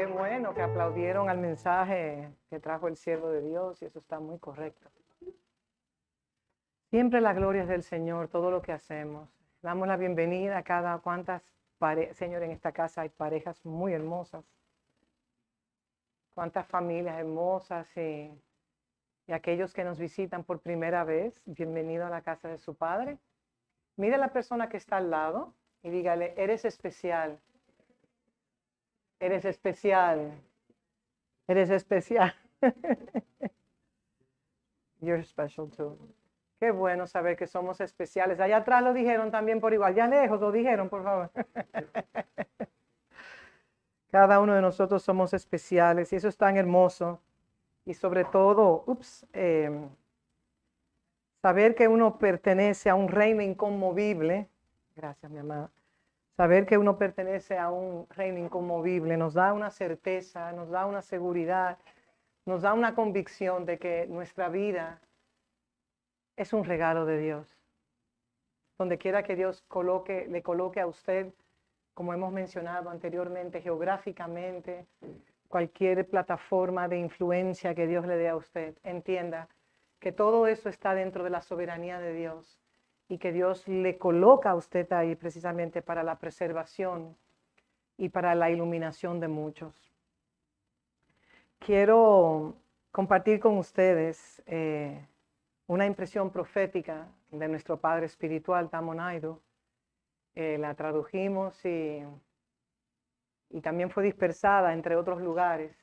bueno que aplaudieron al mensaje que trajo el siervo de Dios y eso está muy correcto. Siempre la gloria es del Señor, todo lo que hacemos. Damos la bienvenida a cada cuantas Señor, en esta casa hay parejas muy hermosas. Cuántas familias hermosas y aquellos que nos visitan por primera vez, bienvenido a la casa de su Padre. Mire a la persona que está al lado y dígale, eres especial. Eres especial. Eres especial. You're special too. Qué bueno saber que somos especiales. Allá atrás lo dijeron también por igual. Ya lejos lo dijeron, por favor. Cada uno de nosotros somos especiales y eso es tan hermoso. Y sobre todo, saber que uno pertenece a un reino inconmovible. Gracias, mi amada. Saber que uno pertenece a un reino inconmovible nos da una certeza, nos da una seguridad, nos da una convicción de que nuestra vida es un regalo de Dios. Donde quiera que Dios le coloque a usted, como hemos mencionado anteriormente, geográficamente, cualquier plataforma de influencia que Dios le dé a usted, entienda que todo eso está dentro de la soberanía de Dios y que Dios le coloca a usted ahí precisamente para la preservación y para la iluminación de muchos. Quiero compartir con ustedes una impresión profética de nuestro Padre Espiritual, Tamonaido. La tradujimos y también fue dispersada entre otros lugares.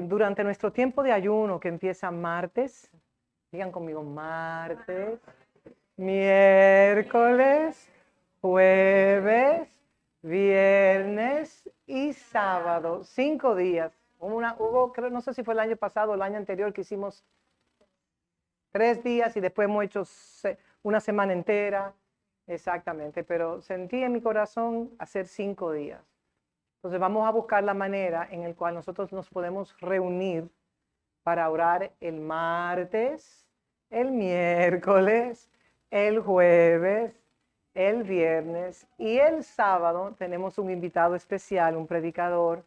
Durante nuestro tiempo de ayuno que empieza martes, digan conmigo martes, miércoles, jueves, viernes y sábado, 5 días. Hubo, creo, no sé si fue el año pasado o el año anterior que hicimos 3 días y después hemos hecho una semana entera. Exactamente, pero sentí en mi corazón hacer 5 días. Entonces vamos a buscar la manera en la cual nosotros nos podemos reunir para orar el martes, el miércoles, el jueves, el viernes y el sábado. Tenemos un invitado especial, un predicador,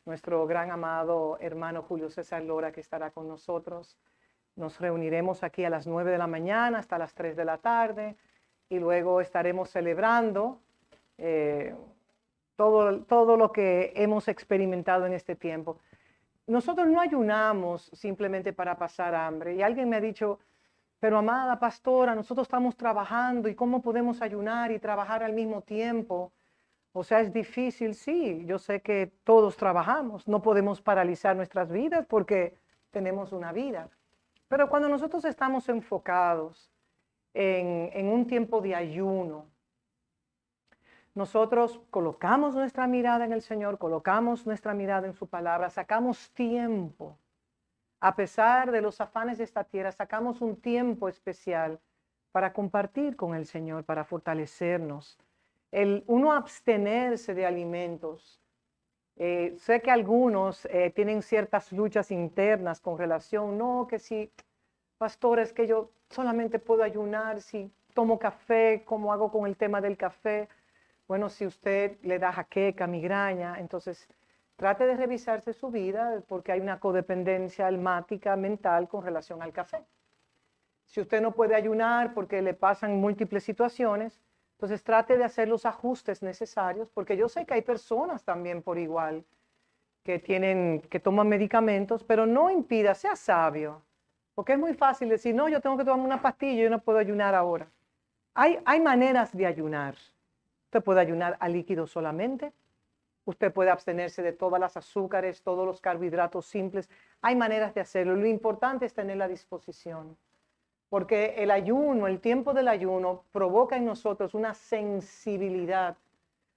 nuestro gran amado hermano Julio César Lora, que estará con nosotros. Nos reuniremos aquí a las 9 de la mañana hasta las 3 de la tarde y luego estaremos celebrando todo lo que hemos experimentado en este tiempo. Nosotros no ayunamos simplemente para pasar hambre. Y alguien me ha dicho, pero amada pastora, nosotros estamos trabajando y ¿cómo podemos ayunar y trabajar al mismo tiempo? O sea, es difícil, sí. Yo sé que todos trabajamos. No podemos paralizar nuestras vidas porque tenemos una vida. Pero cuando nosotros estamos enfocados en un tiempo de ayuno, nosotros colocamos nuestra mirada en el Señor, colocamos nuestra mirada en su palabra, sacamos tiempo, a pesar de los afanes de esta tierra, sacamos un tiempo especial para compartir con el Señor, para fortalecernos. Uno abstenerse de alimentos. Sé que algunos tienen ciertas luchas internas con relación, no, que si, pastor, es que yo solamente puedo ayunar si tomo café, ¿cómo hago con el tema del café? Bueno, si usted le da jaqueca, migraña, entonces trate de revisarse su vida porque hay una codependencia almática mental con relación al café. Si usted no puede ayunar porque le pasan múltiples situaciones, entonces trate de hacer los ajustes necesarios porque yo sé que hay personas también por igual que toman medicamentos, pero no impida, sea sabio, porque es muy fácil decir, no, yo tengo que tomar una pastilla, yo no puedo ayunar ahora. Hay maneras de ayunar. Usted puede ayunar a líquido solamente. Usted puede abstenerse de todas las azúcares, todos los carbohidratos simples. Hay maneras de hacerlo. Lo importante es tener la disposición. Porque el ayuno, el tiempo del ayuno, provoca en nosotros una sensibilidad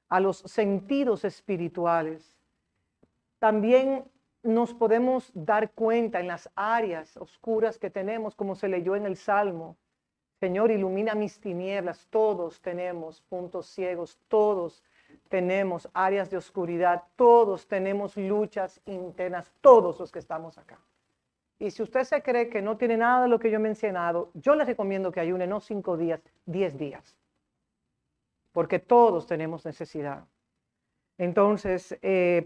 a los sentidos espirituales. También nos podemos dar cuenta en las áreas oscuras que tenemos, como se leyó en el Salmo. Señor, ilumina mis tinieblas. Todos tenemos puntos ciegos, todos tenemos áreas de oscuridad, todos tenemos luchas internas, todos los que estamos acá. Y si usted se cree que no tiene nada de lo que yo he mencionado, yo le recomiendo que ayune no 5 días, 10 días. Porque todos tenemos necesidad. Entonces,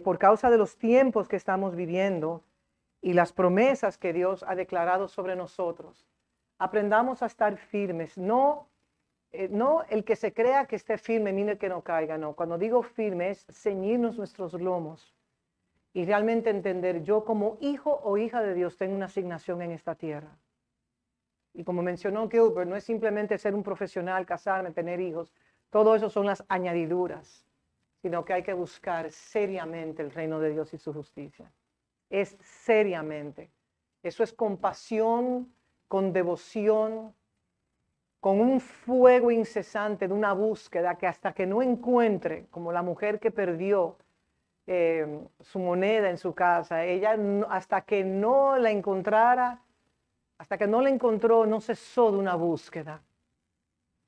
por causa de los tiempos que estamos viviendo y las promesas que Dios ha declarado sobre nosotros, aprendamos a estar firmes. No el que se crea que esté firme, mire que no caiga, no. Cuando digo firme es ceñirnos nuestros lomos y realmente entender, yo como hijo o hija de Dios tengo una asignación en esta tierra. Y como mencionó Gilbert, no es simplemente ser un profesional, casarme, tener hijos. Todo eso son las añadiduras, sino que hay que buscar seriamente el reino de Dios y su justicia. Es seriamente. Eso es con pasión, con devoción, con un fuego incesante de una búsqueda que hasta que no encuentre, como la mujer que perdió su moneda en su casa, ella hasta que no la encontrara, hasta que no la encontró, no cesó de una búsqueda.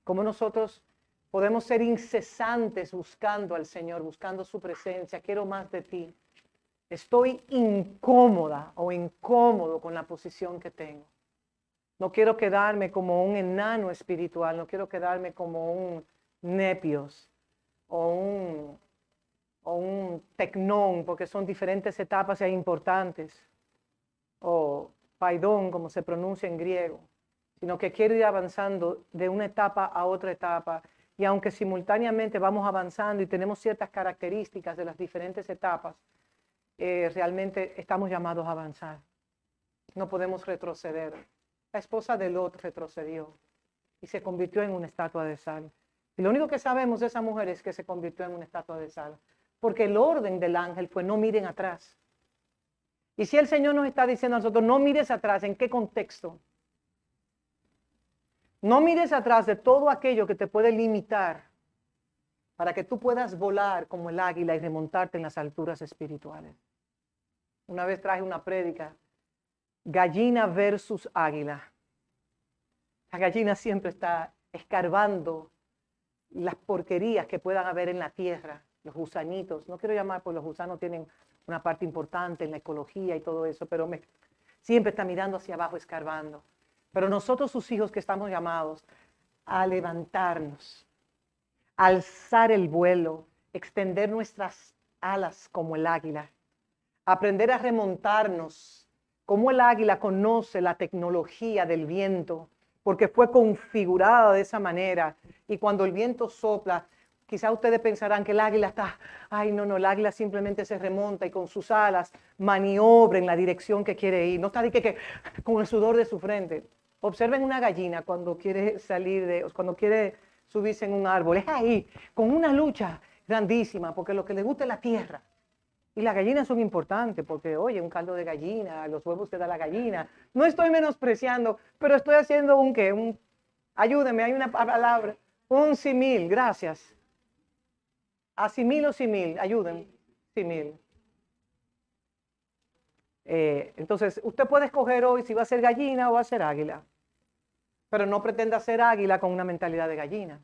Como nosotros podemos ser incesantes buscando al Señor, buscando su presencia. Quiero más de ti. Estoy incómoda o incómodo con la posición que tengo. No quiero quedarme como un enano espiritual, no quiero quedarme como un nepios o un tecnón, porque son diferentes etapas y importantes, o paidón, como se pronuncia en griego, sino que quiero ir avanzando de una etapa a otra etapa. Y aunque simultáneamente vamos avanzando y tenemos ciertas características de las diferentes etapas, realmente estamos llamados a avanzar. No podemos retroceder. La esposa de Lot retrocedió y se convirtió en una estatua de sal. Y lo único que sabemos de esa mujer es que se convirtió en una estatua de sal, porque el orden del ángel fue no miren atrás. Y si el Señor nos está diciendo a nosotros, no mires atrás, ¿en qué contexto? No mires atrás de todo aquello que te puede limitar para que tú puedas volar como el águila y remontarte en las alturas espirituales. Una vez traje una prédica, gallina versus águila. La gallina siempre está escarbando las porquerías que puedan haber en la tierra, los gusanitos. No quiero llamar, porque los gusanos tienen una parte importante en la ecología y todo eso, pero siempre está mirando hacia abajo, escarbando. Pero nosotros, sus hijos, que estamos llamados a levantarnos, a alzar el vuelo, extender nuestras alas como el águila, aprender a remontarnos, como el águila conoce la tecnología del viento, porque fue configurada de esa manera. Y cuando el viento sopla, quizá ustedes pensarán que el águila está, ay, no, el águila simplemente se remonta y con sus alas maniobra en la dirección que quiere ir. No está que con el sudor de su frente. Observen una gallina cuando quiere cuando quiere subirse en un árbol. Es ahí, con una lucha grandísima, porque lo que le gusta es la tierra. Y las gallinas son importantes porque, oye, un caldo de gallina, los huevos que da la gallina. No estoy menospreciando, pero estoy haciendo ayúdeme, hay una palabra, un símil, gracias. Asimil o símil, ayúdenme, símil. Entonces, usted puede escoger hoy si va a ser gallina o va a ser águila, pero no pretenda ser águila con una mentalidad de gallina.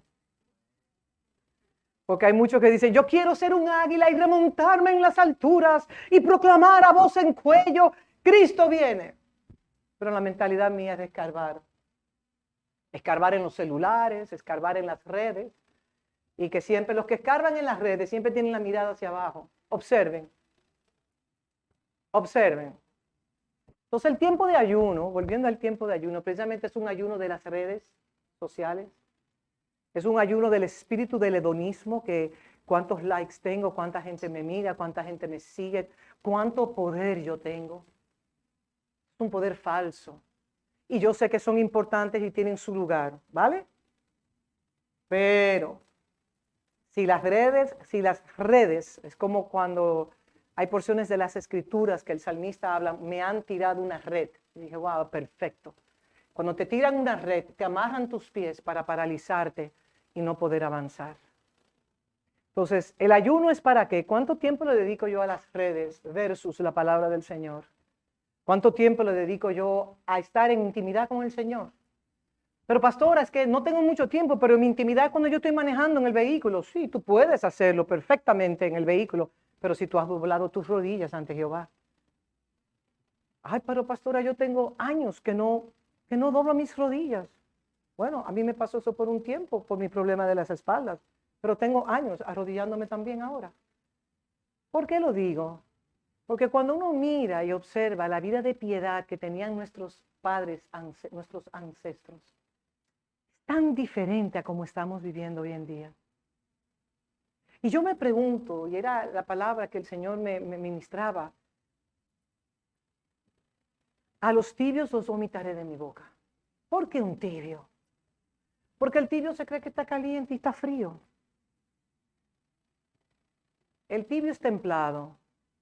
Porque hay muchos que dicen, yo quiero ser un águila y remontarme en las alturas y proclamar a voz en cuello, Cristo viene. Pero la mentalidad mía es de escarbar. Escarbar en los celulares, escarbar en las redes. Y que siempre los que escarban en las redes siempre tienen la mirada hacia abajo. Observen. Observen. Entonces el tiempo de ayuno, volviendo al tiempo de ayuno, precisamente es un ayuno de las redes sociales. Es un ayuno del espíritu del hedonismo, que cuántos likes tengo, cuánta gente me mira, cuánta gente me sigue, cuánto poder yo tengo. Es un poder falso. Y yo sé que son importantes y tienen su lugar, ¿vale? Pero si las redes, es como cuando hay porciones de las escrituras que el salmista habla, me han tirado una red. Y dije, wow, perfecto. Cuando te tiran una red, te amarran tus pies para paralizarte y no poder avanzar. Entonces, el ayuno es para qué? ¿Cuánto tiempo le dedico yo a las redes versus la palabra del Señor? ¿Cuánto tiempo le dedico yo a estar en intimidad con el Señor? Pero pastora, es que no tengo mucho tiempo, pero mi intimidad cuando yo estoy manejando en el vehículo, sí, tú puedes hacerlo perfectamente en el vehículo, pero si tú has doblado tus rodillas ante Jehová. Ay, pero pastora, yo tengo años que no doblo mis rodillas. Bueno, a mí me pasó eso por un tiempo, por mi problema de las espaldas, pero tengo años arrodillándome también ahora. ¿Por qué lo digo? Porque cuando uno mira y observa la vida de piedad que tenían nuestros padres, nuestros ancestros, es tan diferente a como estamos viviendo hoy en día. Y yo me pregunto, y era la palabra que el Señor me ministraba, a los tibios los vomitaré de mi boca. ¿Por qué un tibio? Porque el tibio se cree que está caliente y está frío. El tibio es templado,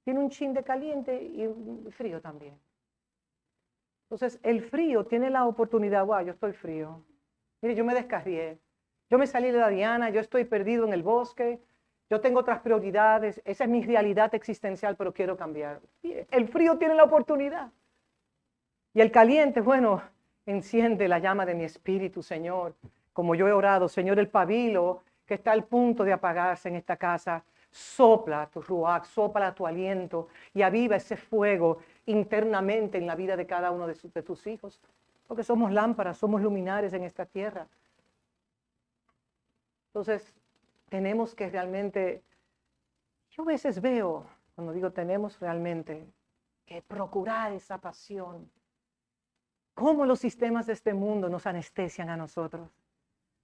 tiene un chin de caliente y frío también. Entonces, el frío tiene la oportunidad, wow, yo estoy frío. Mire, yo me descarrié, yo me salí de la diana, yo estoy perdido en el bosque, yo tengo otras prioridades, esa es mi realidad existencial, pero quiero cambiar. El frío tiene la oportunidad. Y el caliente, bueno, enciende la llama de mi espíritu, Señor. Como yo he orado, Señor, el pabilo que está al punto de apagarse en esta casa, sopla tu ruach, sopla tu aliento y aviva ese fuego internamente en la vida de cada uno de tus hijos. Porque somos lámparas, somos luminares en esta tierra. Entonces, tenemos que realmente, yo a veces veo, cuando digo tenemos realmente, que procurar esa pasión. Cómo los sistemas de este mundo nos anestesian a nosotros.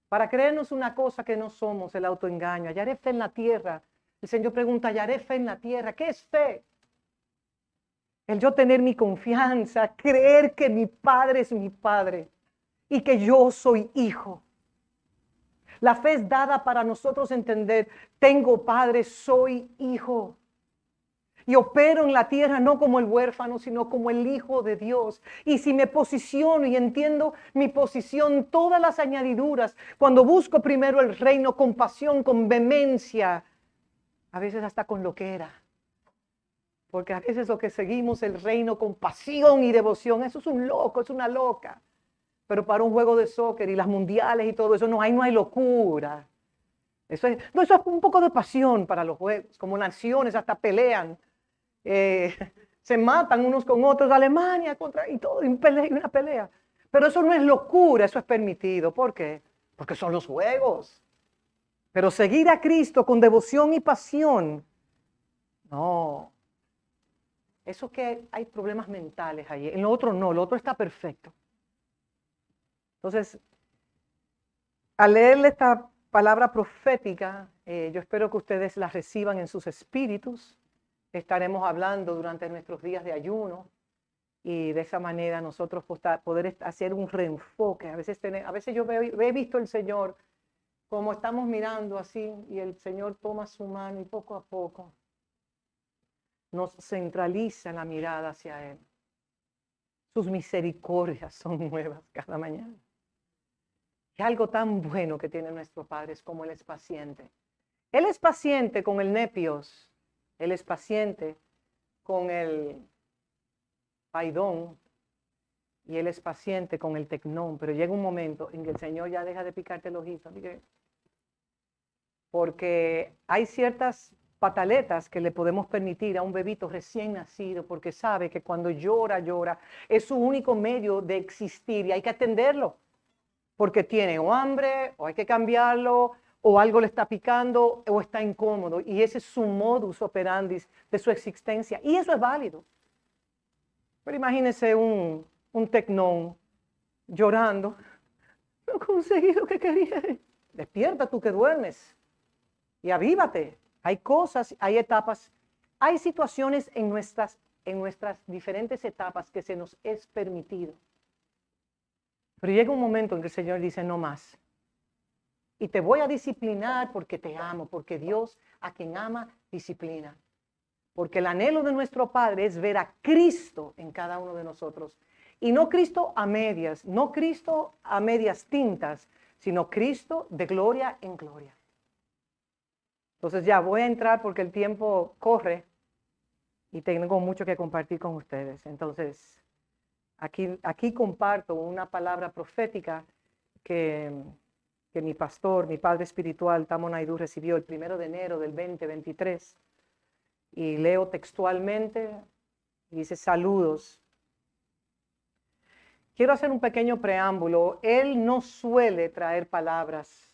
Para creernos una cosa que no somos, el autoengaño. Hallaré fe en la tierra. El Señor pregunta, hallaré fe en la tierra. ¿Qué es fe? El yo tener mi confianza, creer que mi Padre es mi Padre y que yo soy hijo. La fe es dada para nosotros entender, tengo Padre, soy hijo. Y opero en la tierra no como el huérfano, sino como el Hijo de Dios. Y si me posiciono y entiendo mi posición, todas las añadiduras, cuando busco primero el reino con pasión, con vehemencia, a veces hasta con loquera. Porque a veces lo que seguimos el reino con pasión y devoción, eso es un loco, es una loca. Pero para un juego de soccer y las mundiales y todo eso, no hay locura. Eso es un poco de pasión para los juegos, como naciones hasta pelean. Se matan unos con otros, Alemania contra y todo, y una pelea. Pero eso no es locura, eso es permitido. ¿Por qué? Porque son los juegos. Pero seguir a Cristo con devoción y pasión, no. Eso que hay problemas mentales ahí. En lo otro no, lo otro está perfecto. Entonces, al leerle esta palabra profética, yo espero que ustedes la reciban en sus espíritus. Estaremos hablando durante nuestros días de ayuno y de esa manera nosotros poder hacer un reenfoque. A veces yo he visto el Señor como estamos mirando así y el Señor toma su mano y poco a poco nos centraliza la mirada hacia Él. Sus misericordias son nuevas cada mañana. Y algo tan bueno que tiene nuestro Padre es como Él es paciente. Él es paciente con el nepios. Él es paciente con el paidón y Él es paciente con el tecnón, pero llega un momento en que el Señor ya deja de picarte el ojito, porque hay ciertas pataletas que le podemos permitir a un bebito recién nacido, porque sabe que cuando llora, es su único medio de existir y hay que atenderlo, porque tiene o hambre o hay que cambiarlo, o algo le está picando o está incómodo. Y ese es su modus operandi de su existencia. Y eso es válido. Pero imagínese un tecnón llorando. No conseguí lo que quería. Despierta tú que duermes y avívate. Hay cosas, hay etapas, hay situaciones en nuestras diferentes etapas que se nos es permitido. Pero llega un momento en que el Señor dice, no más. Y te voy a disciplinar porque te amo, porque Dios a quien ama, disciplina. Porque el anhelo de nuestro Padre es ver a Cristo en cada uno de nosotros. Y no Cristo a medias, no Cristo a medias tintas, sino Cristo de gloria en gloria. Entonces ya voy a entrar porque el tiempo corre y tengo mucho que compartir con ustedes. Entonces, aquí comparto una palabra profética que mi pastor, mi padre espiritual, Tamo Naidoo, recibió el 1 de enero del 2023. Y leo textualmente, dice, saludos. Quiero hacer un pequeño preámbulo. Él no suele traer palabras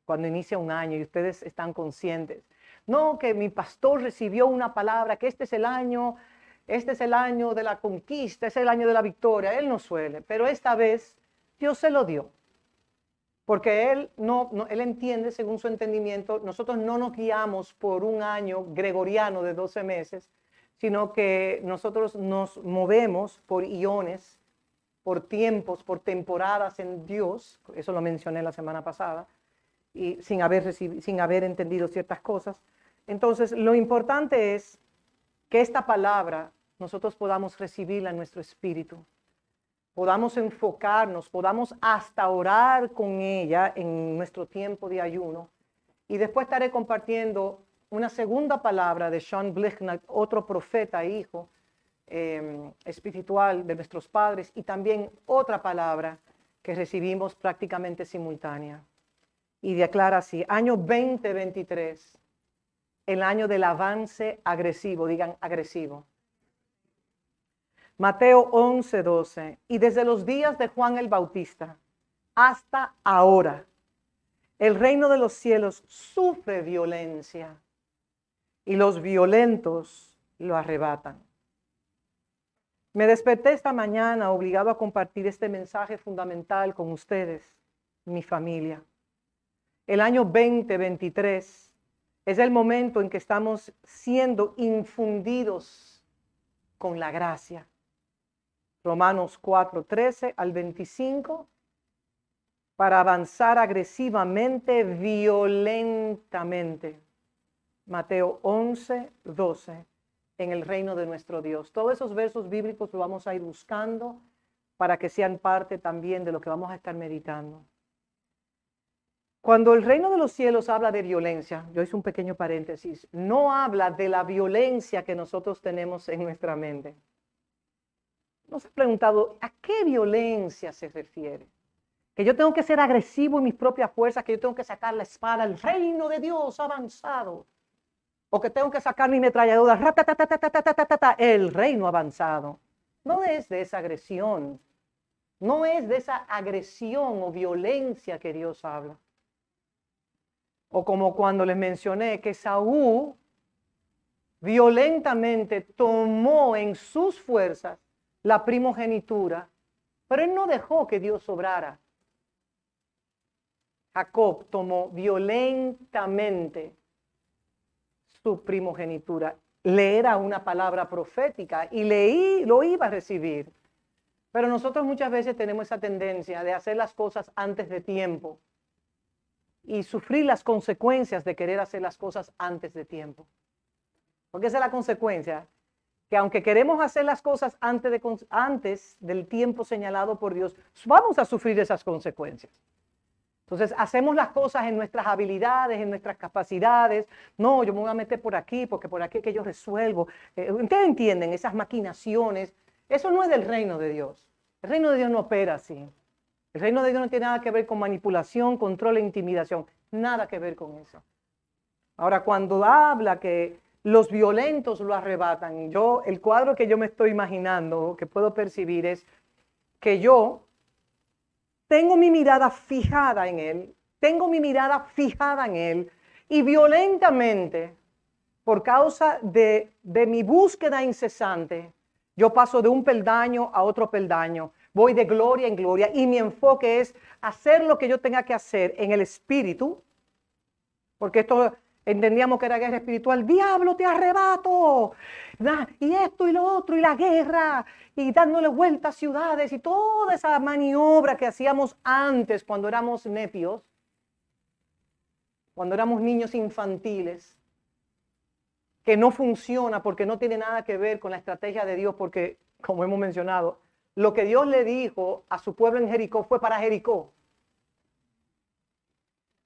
cuando inicia un año y ustedes están conscientes. No, que mi pastor recibió una palabra, que este es el año de la conquista, es el año de la victoria. Él no suele, pero esta vez Dios se lo dio. Porque él él entiende, según su entendimiento, nosotros no nos guiamos por un año gregoriano de 12 meses, sino que nosotros nos movemos por iones, por tiempos, por temporadas en Dios. Eso lo mencioné la semana pasada, y sin haber entendido ciertas cosas. Entonces, lo importante es que esta palabra nosotros podamos recibirla en nuestro espíritu, podamos enfocarnos, podamos hasta orar con ella en nuestro tiempo de ayuno. Y después estaré compartiendo una segunda palabra de Sean Blichnack, otro profeta e hijo espiritual de nuestros padres, y también otra palabra que recibimos prácticamente simultánea. Y declara así: año 2023, el año del avance agresivo. Digan agresivo. Mateo 11:12. Y desde los días de Juan el Bautista hasta ahora, el reino de los cielos sufre violencia y los violentos lo arrebatan. Me desperté esta mañana obligado a compartir este mensaje fundamental con ustedes, mi familia. El año 2023 es el momento en que estamos siendo infundidos con la gracia. Romanos 4:13 al 25, para avanzar agresivamente, violentamente. Mateo 11:12, en el reino de nuestro Dios. Todos esos versos bíblicos los vamos a ir buscando para que sean parte también de lo que vamos a estar meditando. Cuando el reino de los cielos habla de violencia, yo hice un pequeño paréntesis, no habla de la violencia que nosotros tenemos en nuestra mente. ¿No se ha preguntado a qué violencia se refiere? Que yo tengo que ser agresivo en mis propias fuerzas, que yo tengo que sacar la espada, el reino de Dios ha avanzado. O que tengo que sacar mi metralladora, el reino avanzado. No es de esa agresión. No es de esa agresión o violencia que Dios habla. O como cuando les mencioné que Saúl violentamente tomó en sus fuerzas la primogenitura, pero él no dejó que Dios obrara. Jacob tomó violentamente su primogenitura. Le era una palabra profética y lo iba a recibir. Pero nosotros muchas veces tenemos esa tendencia de hacer las cosas antes de tiempo y sufrir las consecuencias de querer hacer las cosas antes de tiempo. Porque esa es la consecuencia, que aunque queremos hacer las cosas antes del tiempo señalado por Dios, vamos a sufrir esas consecuencias. Entonces hacemos las cosas en nuestras habilidades, en nuestras capacidades. No, yo me voy a meter por aquí porque por aquí es que yo resuelvo. Ustedes entienden esas maquinaciones. Eso no es del reino de Dios. El reino de Dios no opera así. El reino de Dios no tiene nada que ver con manipulación, control e intimidación. Nada que ver con eso. Ahora, cuando habla que los violentos lo arrebatan, el cuadro que yo me estoy imaginando, que puedo percibir, es que yo tengo mi mirada fijada en él, y violentamente, por causa de mi búsqueda incesante, yo paso de un peldaño a otro peldaño, voy de gloria en gloria, y mi enfoque es hacer lo que yo tenga que hacer en el espíritu, porque esto entendíamos que era guerra espiritual. Diablo, te arrebato, y esto y lo otro, y la guerra, y dándole vueltas a ciudades, y toda esa maniobra que hacíamos antes cuando éramos necios, cuando éramos niños infantiles, que no funciona porque no tiene nada que ver con la estrategia de Dios, porque, como hemos mencionado, lo que Dios le dijo a su pueblo en Jericó fue para Jericó.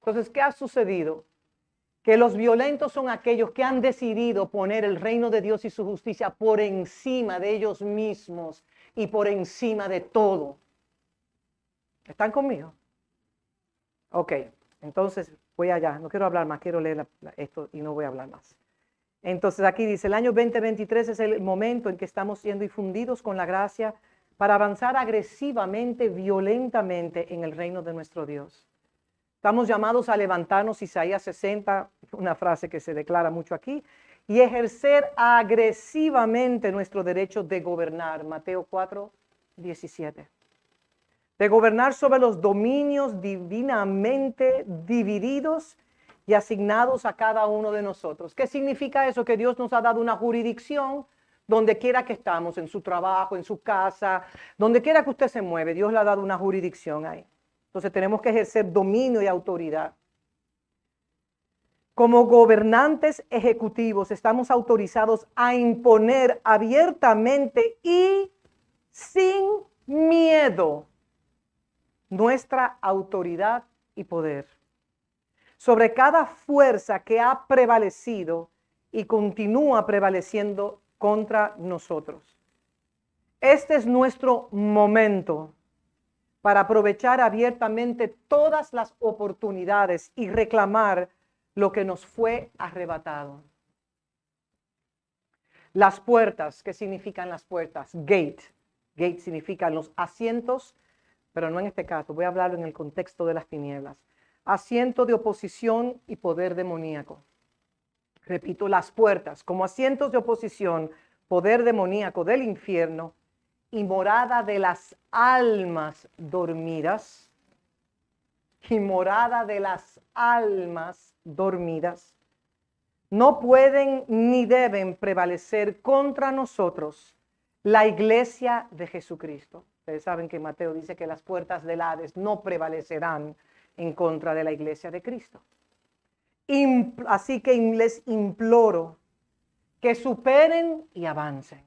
Entonces, ¿qué ha sucedido? Que los violentos son aquellos que han decidido poner el reino de Dios y su justicia por encima de ellos mismos y por encima de todo. ¿Están conmigo? Ok, entonces voy allá. No quiero hablar más, quiero leer esto y no voy a hablar más. Entonces aquí dice, el año 2023 es el momento en que estamos siendo infundidos con la gracia para avanzar agresivamente, violentamente en el reino de nuestro Dios. Estamos llamados a levantarnos, Isaías 60, una frase que se declara mucho aquí, y ejercer agresivamente nuestro derecho de gobernar, Mateo 4, 17. De gobernar sobre los dominios divinamente divididos y asignados a cada uno de nosotros. ¿Qué significa eso? Que Dios nos ha dado una jurisdicción donde quiera que estamos, en su trabajo, en su casa, donde quiera que usted se mueve, Dios le ha dado una jurisdicción ahí. Entonces tenemos que ejercer dominio y autoridad. Como gobernantes ejecutivos estamos autorizados a imponer abiertamente y sin miedo nuestra autoridad y poder sobre cada fuerza que ha prevalecido y continúa prevaleciendo contra nosotros. Este es nuestro momento para aprovechar abiertamente todas las oportunidades y reclamar lo que nos fue arrebatado. Las puertas, ¿qué significan las puertas? Gate. Gate significan los asientos, pero no en este caso, voy a hablarlo en el contexto de las tinieblas. Asiento de oposición y poder demoníaco. Repito, las puertas como asientos de oposición, poder demoníaco del infierno y morada de las almas dormidas, y morada de las almas dormidas, no pueden ni deben prevalecer contra nosotros, la iglesia de Jesucristo. Ustedes saben que Mateo dice que las puertas del Hades no prevalecerán en contra de la iglesia de Cristo. Así que les imploro que superen y avancen.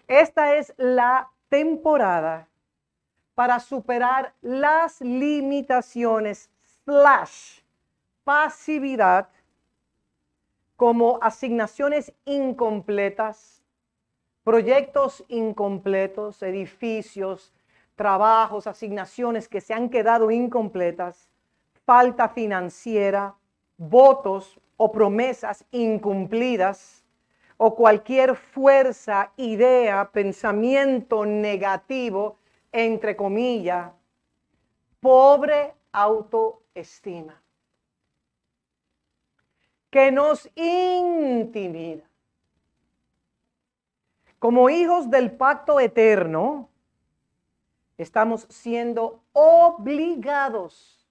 Esta es la temporada para superar las limitaciones / pasividad como asignaciones incompletas, proyectos incompletos, edificios, trabajos, asignaciones que se han quedado incompletas, falta financiera, votos o promesas incumplidas, o cualquier fuerza, idea, pensamiento negativo, entre comillas, pobre autoestima, que nos intimida. Como hijos del pacto eterno, estamos siendo obligados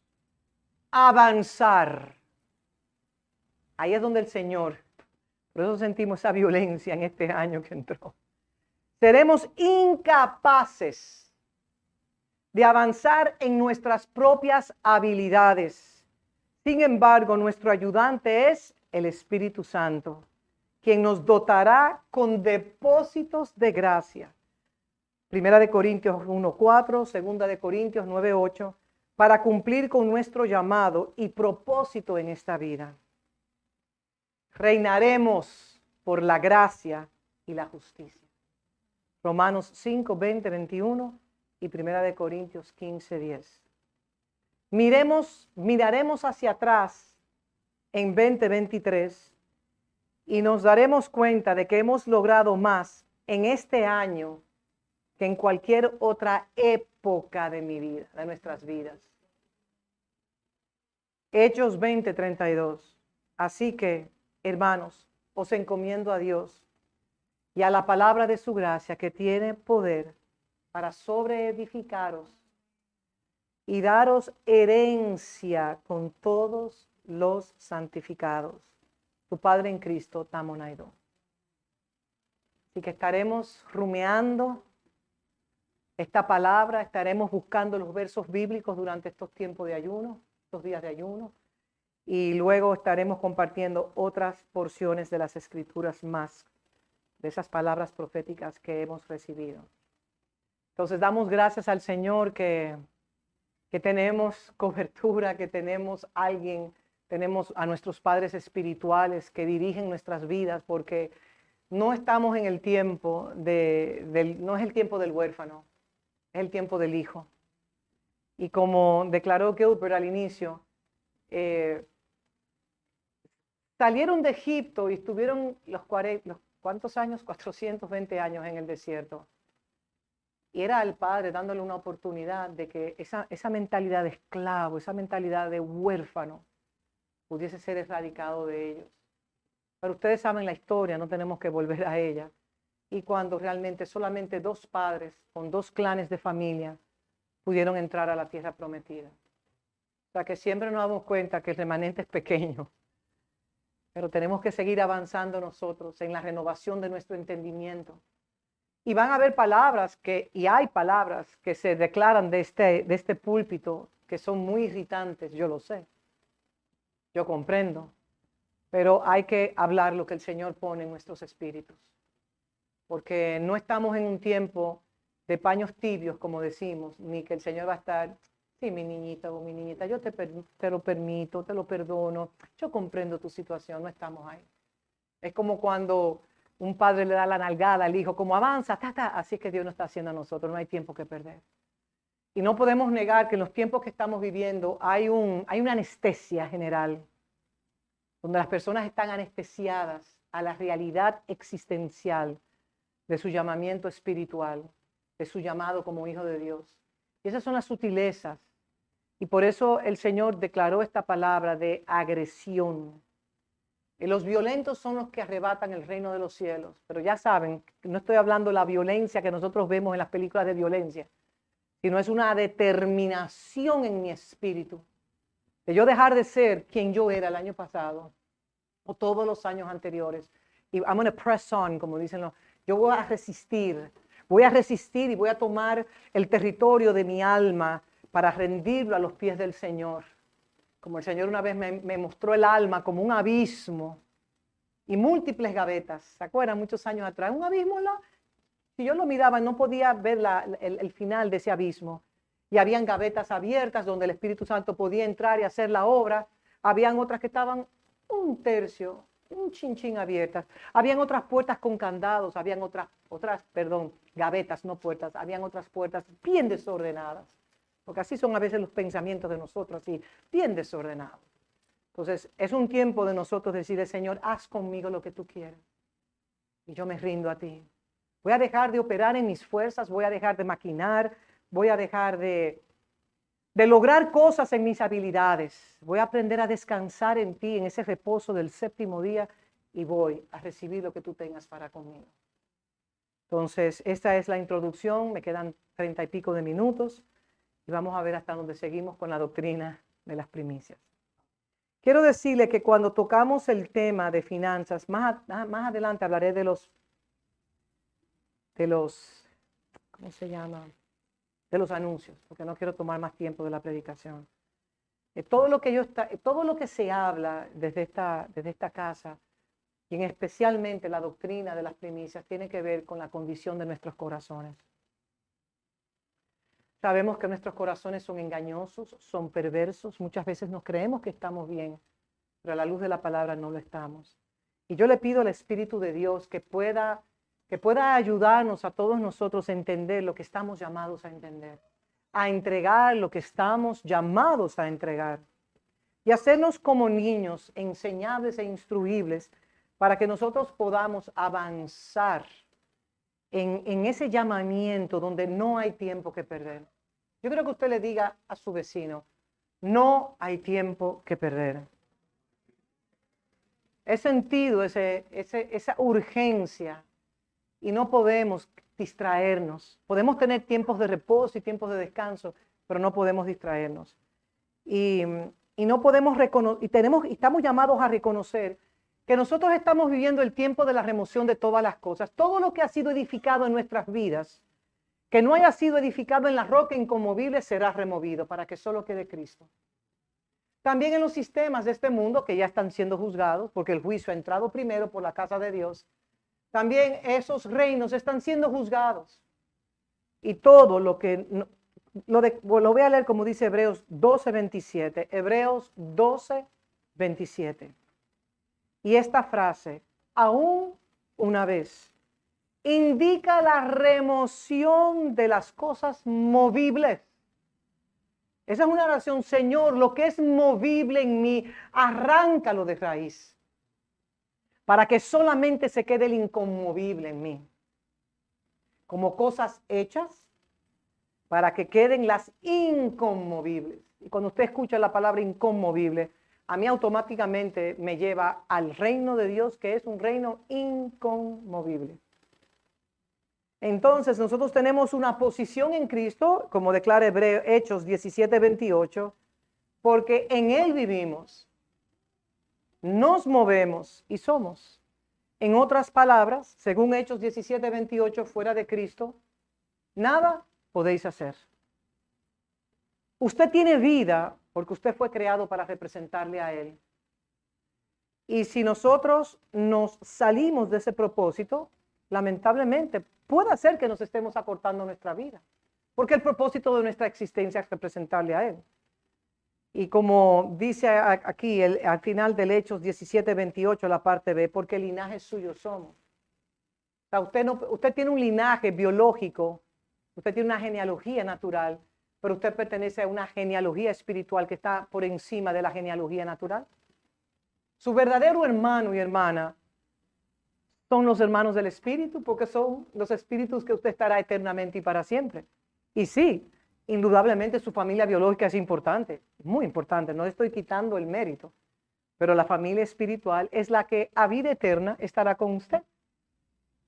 a avanzar. Ahí es donde el Señor, por eso sentimos esa violencia en este año que entró. Seremos incapaces de avanzar en nuestras propias habilidades. Sin embargo, nuestro ayudante es el Espíritu Santo, quien nos dotará con depósitos de gracia. Primera de Corintios 1:4, Segunda de Corintios 9:8, para cumplir con nuestro llamado y propósito en esta vida. Reinaremos por la gracia y la justicia. Romanos 5:20, 21 y Primera de Corintios 15:10. Miraremos hacia atrás en 2023 y nos daremos cuenta de que hemos logrado más en este año que en cualquier otra época de mi vida, de nuestras vidas. Hechos 20:32. Así que, hermanos, os encomiendo a Dios y a la palabra de su gracia que tiene poder para sobreedificaros y daros herencia con todos los santificados. Tu Padre en Cristo, Tamonaido. Así que estaremos rumiando esta palabra, estaremos buscando los versos bíblicos durante estos tiempos de ayuno, estos días de ayuno, y luego estaremos compartiendo otras porciones de las Escrituras más, de esas palabras proféticas que hemos recibido. Entonces damos gracias al Señor que tenemos cobertura, que tenemos alguien, tenemos a nuestros padres espirituales que dirigen nuestras vidas, porque no estamos en el tiempo no es el tiempo del huérfano, es el tiempo del hijo. Y como declaró Gilbert al inicio, salieron de Egipto y estuvieron ¿cuántos años? 420 años en el desierto. Y era al padre dándole una oportunidad de que esa mentalidad de esclavo, esa mentalidad de huérfano, pudiese ser erradicado de ellos. Pero ustedes saben la historia, no tenemos que volver a ella. Y cuando realmente solamente 2 padres con 2 clanes de familia pudieron entrar a la tierra prometida. O sea que siempre nos damos cuenta que el remanente es pequeño, pero tenemos que seguir avanzando nosotros en la renovación de nuestro entendimiento. Y van a haber palabras y hay palabras que se declaran de este púlpito que son muy irritantes, yo lo sé, yo comprendo, pero hay que hablar lo que el Señor pone en nuestros espíritus, porque no estamos en un tiempo de paños tibios, como decimos, ni que el Señor va a estar, sí, mi niñita o mi niñita, yo te lo permito, te lo perdono, yo comprendo tu situación, no estamos ahí. Es como cuando un padre le da la nalgada al hijo, como avanza, así es que Dios no está haciendo a nosotros, no hay tiempo que perder. Y no podemos negar que en los tiempos que estamos viviendo hay una anestesia general, donde las personas están anestesiadas a la realidad existencial de su llamamiento espiritual, de su llamado como hijo de Dios. Y esas son las sutilezas. Y por eso el Señor declaró esta palabra de agresión. Y los violentos son los que arrebatan el reino de los cielos. Pero ya saben, no estoy hablando de la violencia que nosotros vemos en las películas de violencia, sino es una determinación en mi espíritu de yo dejar de ser quien yo era el año pasado o todos los años anteriores. Y I'm going to press on, como dicen los. Yo voy a resistir y voy a tomar el territorio de mi alma para rendirlo a los pies del Señor. Como el Señor una vez me mostró el alma como un abismo y múltiples gavetas. ¿Se acuerdan? Muchos años atrás. Un abismo, si yo lo miraba, no podía ver el final de ese abismo. Y habían gavetas abiertas donde el Espíritu Santo podía entrar y hacer la obra. Habían otras que estaban un tercio, un chinchín abiertas. Habían otras puertas con candados, habían otras, gavetas, no puertas. Habían otras puertas bien desordenadas. Porque así son a veces los pensamientos de nosotros, así, bien desordenados. Entonces, es un tiempo de nosotros decirle, Señor, haz conmigo lo que tú quieras. Y yo me rindo a ti. Voy a dejar de operar en mis fuerzas, voy a dejar de maquinar, voy a dejar de lograr cosas en mis habilidades. Voy a aprender a descansar en ti, en ese reposo del 7º día, y voy a recibir lo que tú tengas para conmigo. Entonces, esta es la introducción, me quedan 30 y pico de minutos. Y vamos a ver hasta dónde seguimos con la doctrina de las primicias. Quiero decirle que cuando tocamos el tema de finanzas, más adelante hablaré de los, ¿cómo se llama? De los anuncios, porque no quiero tomar más tiempo de la predicación. Todo lo que se habla desde esta casa, y en especialmente la doctrina de las primicias, tiene que ver con la condición de nuestros corazones. Sabemos que nuestros corazones son engañosos, son perversos. Muchas veces nos creemos que estamos bien, pero a la luz de la palabra no lo estamos. Y yo le pido al Espíritu de Dios que pueda ayudarnos a todos nosotros a entender lo que estamos llamados a entender, a entregar lo que estamos llamados a entregar y hacernos como niños enseñables e instruibles para que nosotros podamos avanzar en ese llamamiento donde no hay tiempo que perder. Yo creo que usted le diga a su vecino, no hay tiempo que perder. He sentido esa urgencia y no podemos distraernos. Podemos tener tiempos de reposo y tiempos de descanso, pero no podemos distraernos. Y no podemos estamos llamados a reconocer que nosotros estamos viviendo el tiempo de la remoción de todas las cosas. Todo lo que ha sido edificado en nuestras vidas, que no haya sido edificado en la roca inconmovible, será removido para que solo quede Cristo. También en los sistemas de este mundo que ya están siendo juzgados, porque el juicio ha entrado primero por la casa de Dios, también esos reinos están siendo juzgados. Y todo lo que, lo voy a leer como dice Hebreos 12:27. Hebreos 12:27. Y esta frase, aún una vez, indica la remoción de las cosas movibles. Esa es una oración, Señor, lo que es movible en mí, arráncalo de raíz, para que solamente se quede el inconmovible en mí. Como cosas hechas, para que queden las inconmovibles. Y cuando usted escucha la palabra inconmovible, a mí automáticamente me lleva al reino de Dios, que es un reino inconmovible. Entonces nosotros tenemos una posición en Cristo, como declara Hechos 17:28, porque en Él vivimos, nos movemos y somos. En otras palabras, según Hechos 17:28, fuera de Cristo, nada podéis hacer. Usted tiene vida porque usted fue creado para representarle a Él. Y si nosotros nos salimos de ese propósito, lamentablemente puede ser que nos estemos acortando nuestra vida, porque el propósito de nuestra existencia es representarle a Él. Y como dice aquí al final del Hechos 17:28, la parte B, porque el linaje suyo somos. O sea, usted tiene un linaje biológico, usted tiene una genealogía natural, pero usted pertenece a una genealogía espiritual que está por encima de la genealogía natural. Su verdadero hermano y hermana son los hermanos del Espíritu, porque son los espíritus que usted estará eternamente y para siempre. Y sí, indudablemente su familia biológica es importante, muy importante, no estoy quitando el mérito, pero la familia espiritual es la que a vida eterna estará con usted,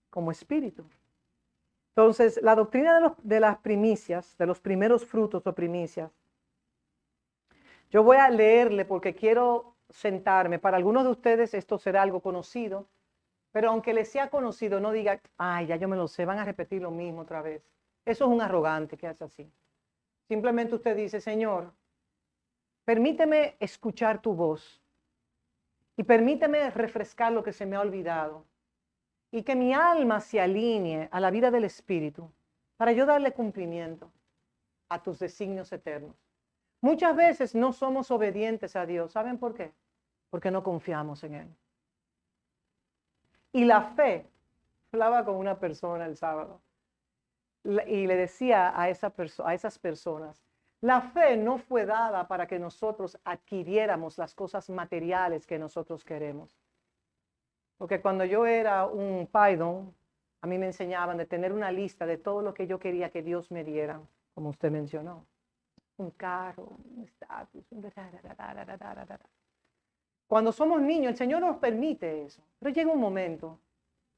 como espíritu. Entonces, la doctrina de las primicias, de los primeros frutos o primicias, yo voy a leerle porque quiero sentarme. Para algunos de ustedes esto será algo conocido, pero aunque les sea conocido, no diga, ay, ya yo me lo sé, van a repetir lo mismo otra vez. Eso es un arrogante que hace así. Simplemente usted dice, Señor, permíteme escuchar tu voz y permíteme refrescar lo que se me ha olvidado y que mi alma se alinee a la vida del Espíritu para yo darle cumplimiento a tus designios eternos. Muchas veces no somos obedientes a Dios. ¿Saben por qué? Porque no confiamos en Él. Y la fe, hablaba con una persona el sábado y le decía a esas personas, la fe no fue dada para que nosotros adquiriéramos las cosas materiales que nosotros queremos. Porque cuando yo era un paidón, a mí me enseñaban de tener una lista de todo lo que yo quería que Dios me diera, como usted mencionó. Un carro, un estatus, Cuando somos niños, el Señor nos permite eso. Pero llega un momento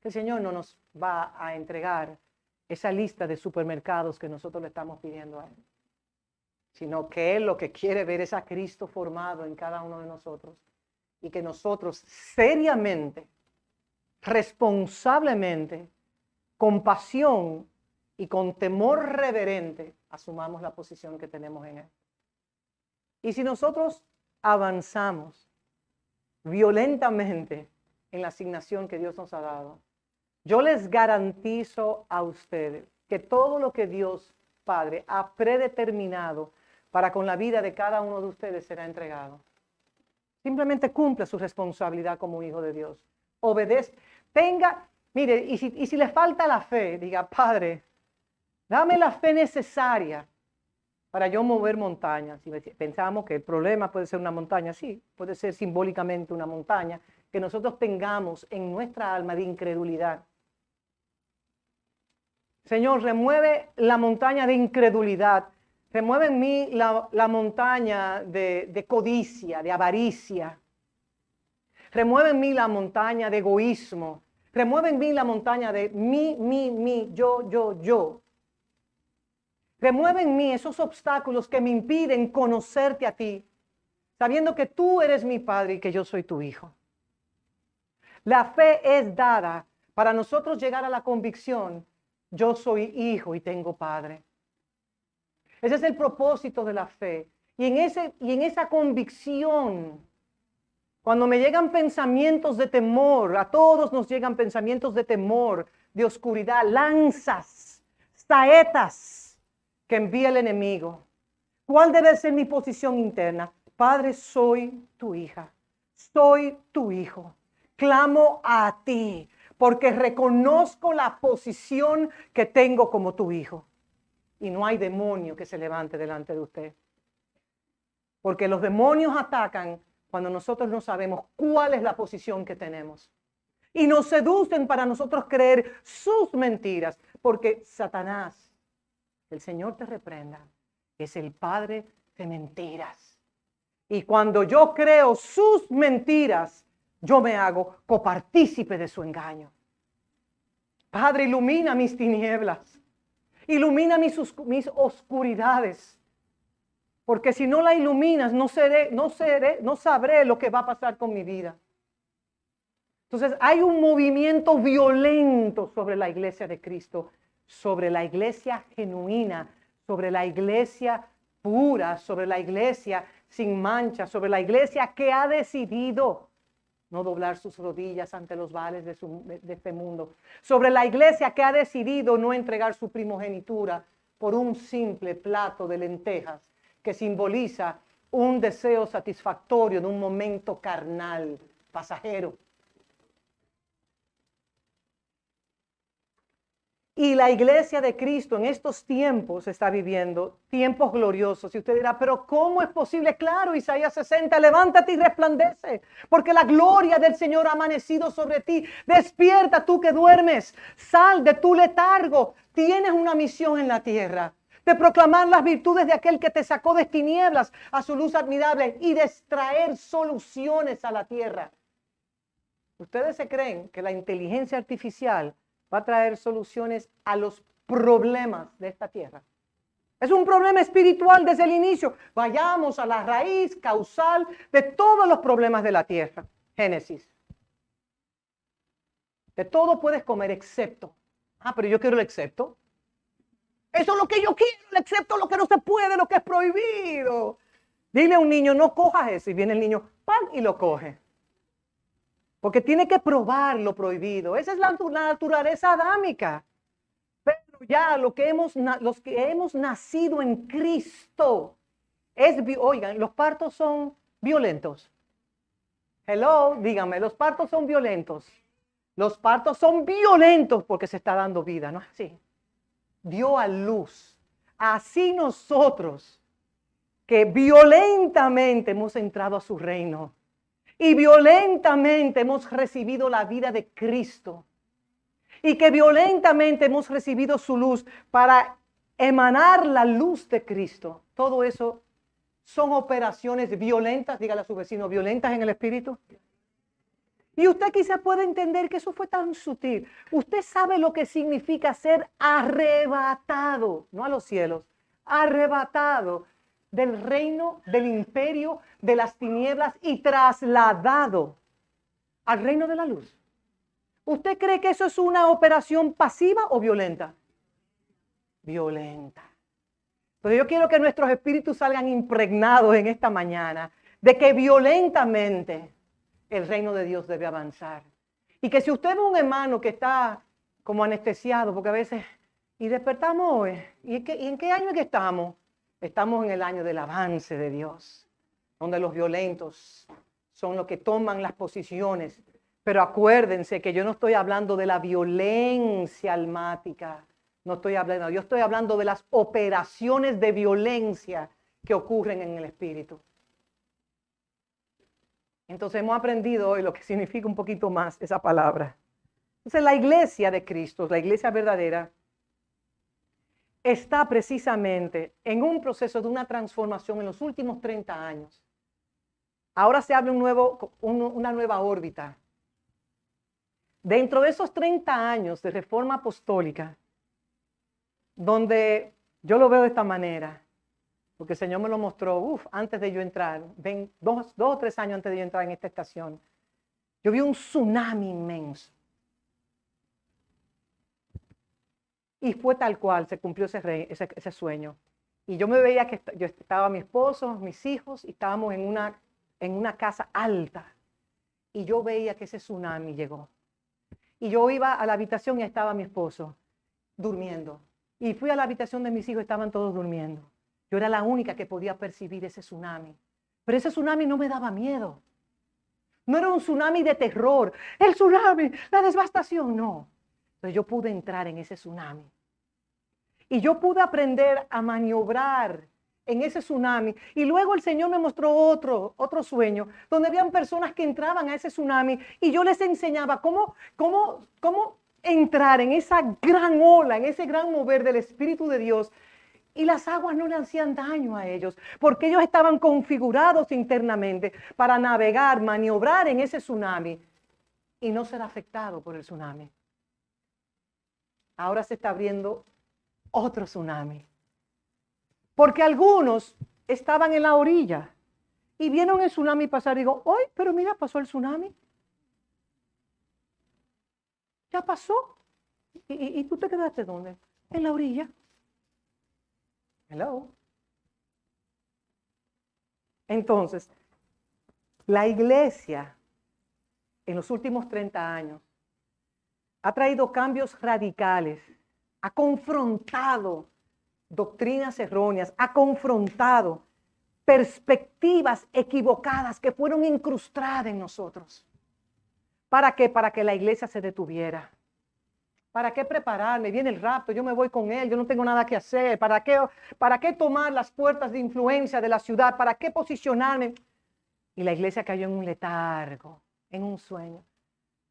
que el Señor no nos va a entregar esa lista de supermercados que nosotros le estamos pidiendo a Él, sino que Él lo que quiere ver es a Cristo formado en cada uno de nosotros y que nosotros seriamente, responsablemente, con pasión y con temor reverente asumamos la posición que tenemos en Él. Y si nosotros avanzamos violentamente en la asignación que Dios nos ha dado, yo les garantizo a ustedes que todo lo que Dios Padre ha predeterminado para con la vida de cada uno de ustedes será entregado. Simplemente cumpla su responsabilidad como hijo de Dios. Obedezca. Mire, y si le falta la fe, diga, Padre, dame la fe necesaria para yo mover montañas. Si pensamos que el problema puede ser una montaña, sí, puede ser simbólicamente una montaña que nosotros tengamos en nuestra alma de incredulidad. Señor, remueve la montaña de incredulidad. Remueve en mí la montaña de codicia, de avaricia. Remueve en mí la montaña de egoísmo. Remueve en mí la montaña de mí, yo. Remueve en mí esos obstáculos que me impiden conocerte a ti, sabiendo que tú eres mi Padre y que yo soy tu Hijo. La fe es dada para nosotros llegar a la convicción, yo soy hijo y tengo Padre. Ese es el propósito de la fe. Y en esa convicción, cuando me llegan pensamientos de temor, a todos nos llegan pensamientos de temor, de oscuridad, lanzas, saetas que envía el enemigo. ¿Cuál debe ser mi posición interna? Padre, soy tu hija, soy tu hijo. Clamo a ti porque reconozco la posición que tengo como tu hijo. Y no hay demonio que se levante delante de usted. Porque los demonios atacan cuando nosotros no sabemos cuál es la posición que tenemos. Y nos seducen para nosotros creer sus mentiras. Porque Satanás el Señor te reprenda, es el padre de mentiras. Y cuando yo creo sus mentiras, yo me hago copartícipe de su engaño. Padre, ilumina mis tinieblas, ilumina mis oscuridades, porque si no la iluminas, no sabré lo que va a pasar con mi vida. Entonces hay un movimiento violento sobre la iglesia de Cristo, sobre la iglesia genuina, sobre la iglesia pura, sobre la iglesia sin mancha, sobre la iglesia que ha decidido no doblar sus rodillas ante los vales de este mundo, sobre la iglesia que ha decidido no entregar su primogenitura por un simple plato de lentejas que simboliza un deseo satisfactorio de un momento carnal, pasajero. Y la iglesia de Cristo en estos tiempos está viviendo tiempos gloriosos. Y usted dirá, pero ¿cómo es posible? Claro, Isaías 60, levántate y resplandece, porque la gloria del Señor ha amanecido sobre ti. Despierta tú que duermes, sal de tu letargo. Tienes una misión en la tierra, de proclamar las virtudes de aquel que te sacó de tinieblas a su luz admirable y de extraer soluciones a la tierra. ¿Ustedes se creen que la inteligencia artificial va a traer soluciones a los problemas de esta tierra? Es un problema espiritual desde el inicio. Vayamos a la raíz causal de todos los problemas de la tierra. Génesis. De todo puedes comer excepto. Pero yo quiero el excepto. Eso es lo que yo quiero, el excepto lo que no se puede, lo que es prohibido. Dile a un niño, no cojas eso. Y viene el niño, ¡pam! Y lo coge. Porque tiene que probar lo prohibido. Esa es la naturaleza adámica. Pero ya los que hemos nacido en Cristo, oigan, los partos son violentos. Hello, díganme, los partos son violentos. Los partos son violentos porque se está dando vida, ¿no es así? Dio a luz. Así nosotros, que violentamente hemos entrado a su reino, y violentamente hemos recibido la vida de Cristo. Y que violentamente hemos recibido su luz para emanar la luz de Cristo. Todo eso son operaciones violentas, dígale a su vecino, violentas en el espíritu. Y usted quizá puede entender que eso fue tan sutil. Usted sabe lo que significa ser arrebatado, no a los cielos, arrebatado del reino, del imperio, de las tinieblas y trasladado al reino de la luz. ¿Usted cree que eso es una operación pasiva o violenta? Violenta. Pero yo quiero que nuestros espíritus salgan impregnados en esta mañana de que violentamente el reino de Dios debe avanzar. Y que si usted es un hermano que está como anestesiado, porque a veces, y despertamos hoy, ¿y en qué año es que estamos? Estamos en el año del avance de Dios, donde los violentos son los que toman las posiciones. Pero acuérdense que yo no estoy hablando de la violencia almática. No estoy hablando, yo estoy hablando de las operaciones de violencia que ocurren en el espíritu. Entonces hemos aprendido hoy lo que significa un poquito más esa palabra. Entonces la iglesia de Cristo, la iglesia verdadera, está precisamente en un proceso de una transformación en los últimos 30 años. Ahora se abre una nueva órbita. Dentro de esos 30 años de reforma apostólica, donde yo lo veo de esta manera, porque el Señor me lo mostró, antes de yo entrar, dos o tres años antes de yo entrar en esta estación, yo vi un tsunami inmenso. Y fue tal cual, se cumplió ese sueño. Y yo me veía que yo estaba mi esposo, mis hijos, y estábamos en una casa alta. Y yo veía que ese tsunami llegó. Y yo iba a la habitación y estaba mi esposo durmiendo. Y fui a la habitación de mis hijos, estaban todos durmiendo. Yo era la única que podía percibir ese tsunami. Pero ese tsunami no me daba miedo. No era un tsunami de terror. El tsunami, la devastación, no. Entonces yo pude entrar en ese tsunami. Y yo pude aprender a maniobrar en ese tsunami. Y luego el Señor me mostró otro sueño, donde habían personas que entraban a ese tsunami y yo les enseñaba cómo entrar en esa gran ola, en ese gran mover del Espíritu de Dios Y las aguas no le hacían daño a ellos, porque ellos estaban configurados internamente para navegar, maniobrar en ese tsunami y no ser afectado por el tsunami. Ahora se está abriendo otro tsunami. Porque algunos estaban en la orilla y vieron el tsunami pasar y digo, ¡ay, pero mira, pasó el tsunami! Ya pasó. ¿Y tú te quedaste dónde? En la orilla. Hello. Entonces, la iglesia en los últimos 30 años ha traído cambios radicales, ha confrontado doctrinas erróneas, ha confrontado perspectivas equivocadas que fueron incrustadas en nosotros. ¿Para qué? Para que la iglesia se detuviera. ¿Para qué prepararme? Viene el rapto, yo me voy con él, yo no tengo nada que hacer. ¿Para qué tomar las puertas de influencia de la ciudad? ¿Para qué posicionarme? Y la iglesia cayó en un letargo, en un sueño.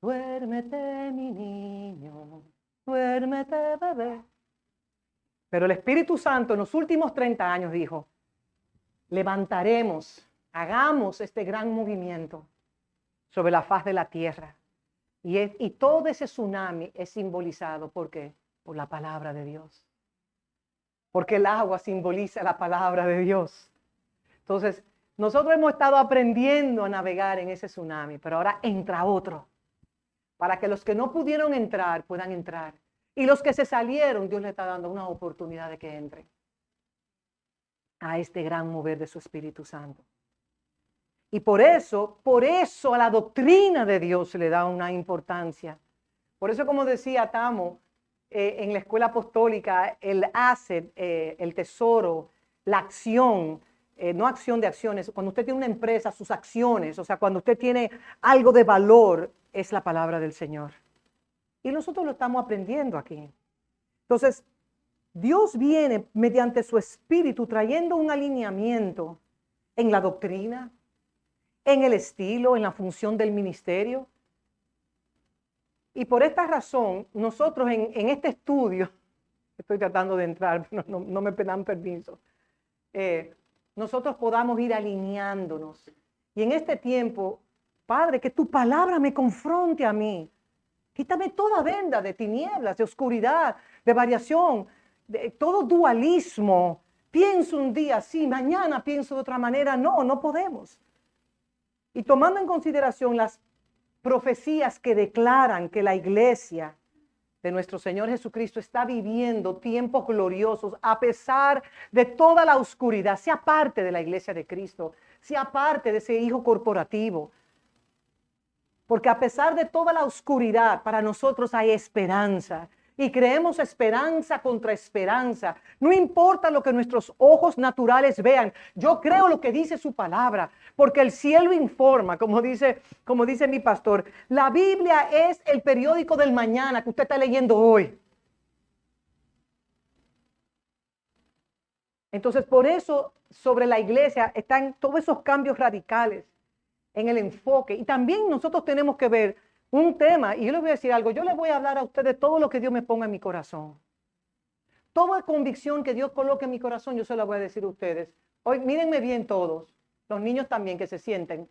Duérmete, mi niño, duérmete, bebé. Pero el Espíritu Santo en los últimos 30 años dijo, levantaremos, hagamos este gran movimiento sobre la faz de la tierra. Y todo ese tsunami es simbolizado, ¿por qué? Por la palabra de Dios. Porque el agua simboliza la palabra de Dios. Entonces, nosotros hemos estado aprendiendo a navegar en ese tsunami, pero ahora entra otro. Para que los que no pudieron entrar, puedan entrar. Y los que se salieron, Dios les está dando una oportunidad de que entren a este gran mover de su Espíritu Santo. Y por eso a la doctrina de Dios se le da una importancia. Por eso, como decía Tamo, en la escuela apostólica, el asset, el tesoro, la acción, no acción de acciones, cuando usted tiene una empresa, sus acciones, o sea, cuando usted tiene algo de valor, es la palabra del Señor. Y nosotros lo estamos aprendiendo aquí. Entonces, Dios viene mediante su Espíritu trayendo un alineamiento en la doctrina, en el estilo, en la función del ministerio. Y por esta razón, nosotros en este estudio, estoy tratando de entrar, no me dan permiso, nosotros podamos ir alineándonos. Y en este tiempo, Padre, que tu palabra me confronte a mí. Quítame toda venda de tinieblas, de oscuridad, de variación, de todo dualismo. Pienso un día así, mañana pienso de otra manera. No podemos. Y tomando en consideración las profecías que declaran que la iglesia de nuestro Señor Jesucristo está viviendo tiempos gloriosos a pesar de toda la oscuridad, sea parte de la iglesia de Cristo, sea parte de ese hijo corporativo. Porque a pesar de toda la oscuridad, para nosotros hay esperanza. Y creemos esperanza contra esperanza. No importa lo que nuestros ojos naturales vean. Yo creo lo que dice su palabra. Porque el cielo informa, como dice mi pastor. La Biblia es el periódico del mañana que usted está leyendo hoy. Entonces, por eso, sobre la iglesia están todos esos cambios radicales en el enfoque. Y también nosotros tenemos que ver un tema, y yo les voy a decir algo, yo les voy a hablar a ustedes todo lo que Dios me ponga en mi corazón. Toda convicción que Dios coloque en mi corazón, yo se la voy a decir a ustedes. Hoy, mírenme bien todos, los niños también que se sienten,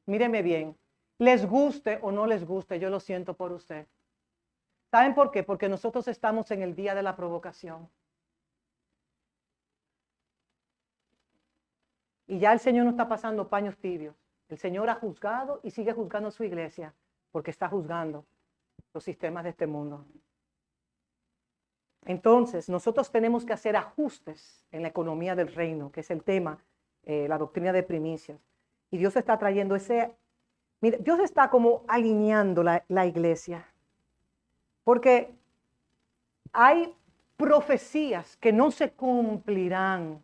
mírenme bien. Les guste o no les guste, yo lo siento por usted. ¿Saben por qué? Porque nosotros estamos en el día de la provocación. Y ya el Señor no está pasando paños tibios. El Señor ha juzgado y sigue juzgando a su iglesia porque está juzgando los sistemas de este mundo. Entonces, nosotros tenemos que hacer ajustes en la economía del reino, que es el tema, la doctrina de primicias. Y Dios está trayendo mire, Dios está como alineando la iglesia. Porque hay profecías que no se cumplirán.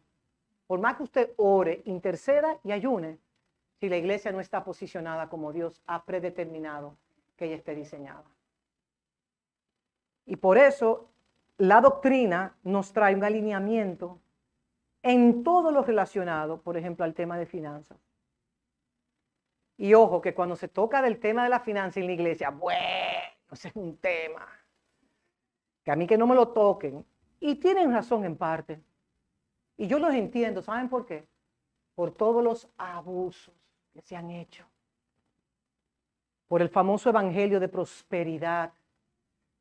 Por más que usted ore, interceda y ayune, si la iglesia no está posicionada como Dios ha predeterminado que ella esté diseñada. Y por eso la doctrina nos trae un alineamiento en todo lo relacionado, por ejemplo, al tema de finanzas. Y ojo, que cuando se toca del tema de la finanza en la iglesia, bueno, ese es un tema. Que a mí que no me lo toquen. Y tienen razón en parte. Y yo los entiendo, ¿saben por qué? Por todos los abusos que se han hecho. Por el famoso evangelio de prosperidad,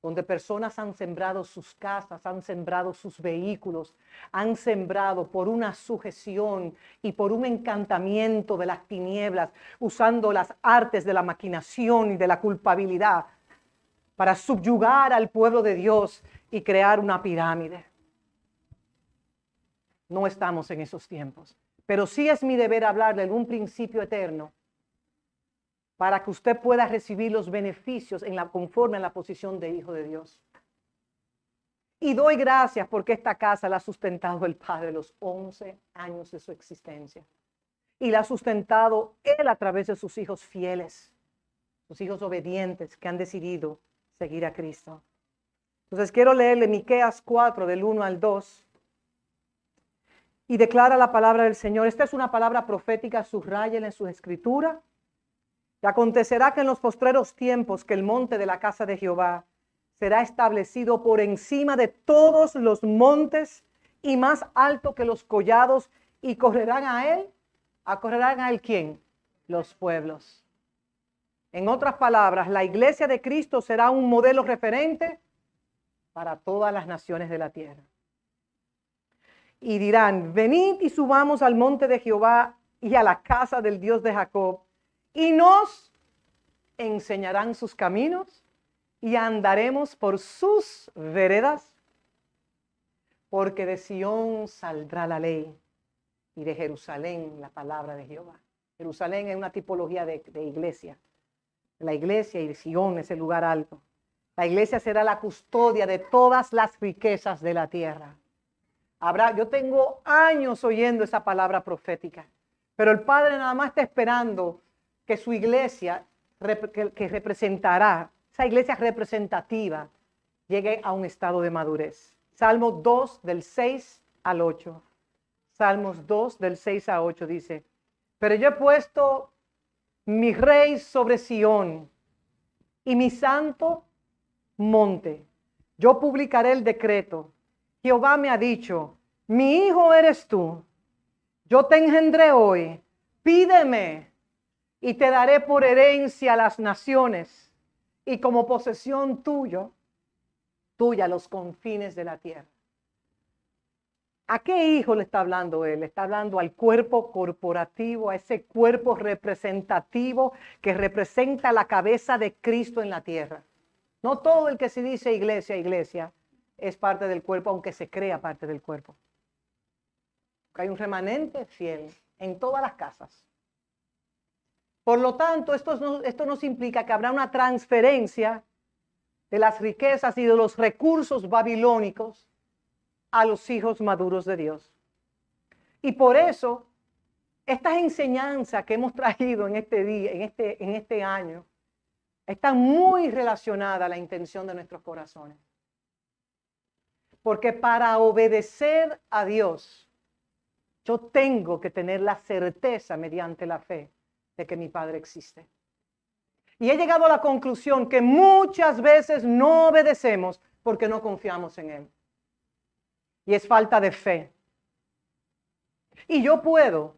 donde personas han sembrado sus casas, han sembrado sus vehículos, han sembrado por una sujeción y por un encantamiento de las tinieblas, usando las artes de la maquinación y de la culpabilidad para subyugar al pueblo de Dios y crear una pirámide. No estamos en esos tiempos, pero sí es mi deber hablarle de un principio eterno para que usted pueda recibir los beneficios conforme a la posición de hijo de Dios. Y doy gracias porque esta casa la ha sustentado el Padre los 11 años de su existencia. Y la ha sustentado Él a través de sus hijos fieles, sus hijos obedientes que han decidido seguir a Cristo. Entonces quiero leerle Miqueas 4 del 1 al 2. Y declara la palabra del Señor. Esta es una palabra profética, subráyela en su escritura. Y acontecerá que en los postreros tiempos que el monte de la casa de Jehová será establecido por encima de todos los montes y más alto que los collados, y correrán a él. ¿Correrán a él quién? Los pueblos. En otras palabras, la iglesia de Cristo será un modelo referente para todas las naciones de la tierra. Y dirán, venid y subamos al monte de Jehová y a la casa del Dios de Jacob, y nos enseñarán sus caminos y andaremos por sus veredas, porque de Sión saldrá la ley y de Jerusalén la palabra de Jehová. Jerusalén es una tipología de iglesia. La iglesia y Sión es el lugar alto. La iglesia será la custodia de todas las riquezas de la tierra. Yo tengo años oyendo esa palabra profética, pero el Padre nada más está esperando que su iglesia, que representará, esa iglesia representativa, llegue a un estado de madurez. Salmo 2 del 6 al 8. Salmos 2 del 6 a 8 dice, pero yo he puesto mi rey sobre Sión y mi santo monte. Yo publicaré el decreto. Jehová me ha dicho, mi hijo eres tú. Yo te engendré hoy. Pídeme y te daré por herencia las naciones y como posesión tuya los confines de la tierra. ¿A qué hijo le está hablando él? Le está hablando al cuerpo corporativo, a ese cuerpo representativo que representa la cabeza de Cristo en la tierra. No todo el que se dice iglesia, iglesia, es parte del cuerpo, aunque se crea parte del cuerpo. Porque hay un remanente fiel en todas las casas. Por lo tanto, esto nos implica que habrá una transferencia de las riquezas y de los recursos babilónicos a los hijos maduros de Dios. Y por eso, estas enseñanzas que hemos traído en este día, en este año, están muy relacionadas a la intención de nuestros corazones. Porque para obedecer a Dios, yo tengo que tener la certeza mediante la fe de que mi Padre existe. Y he llegado a la conclusión que muchas veces no obedecemos porque no confiamos en Él. Y es falta de fe. Y yo puedo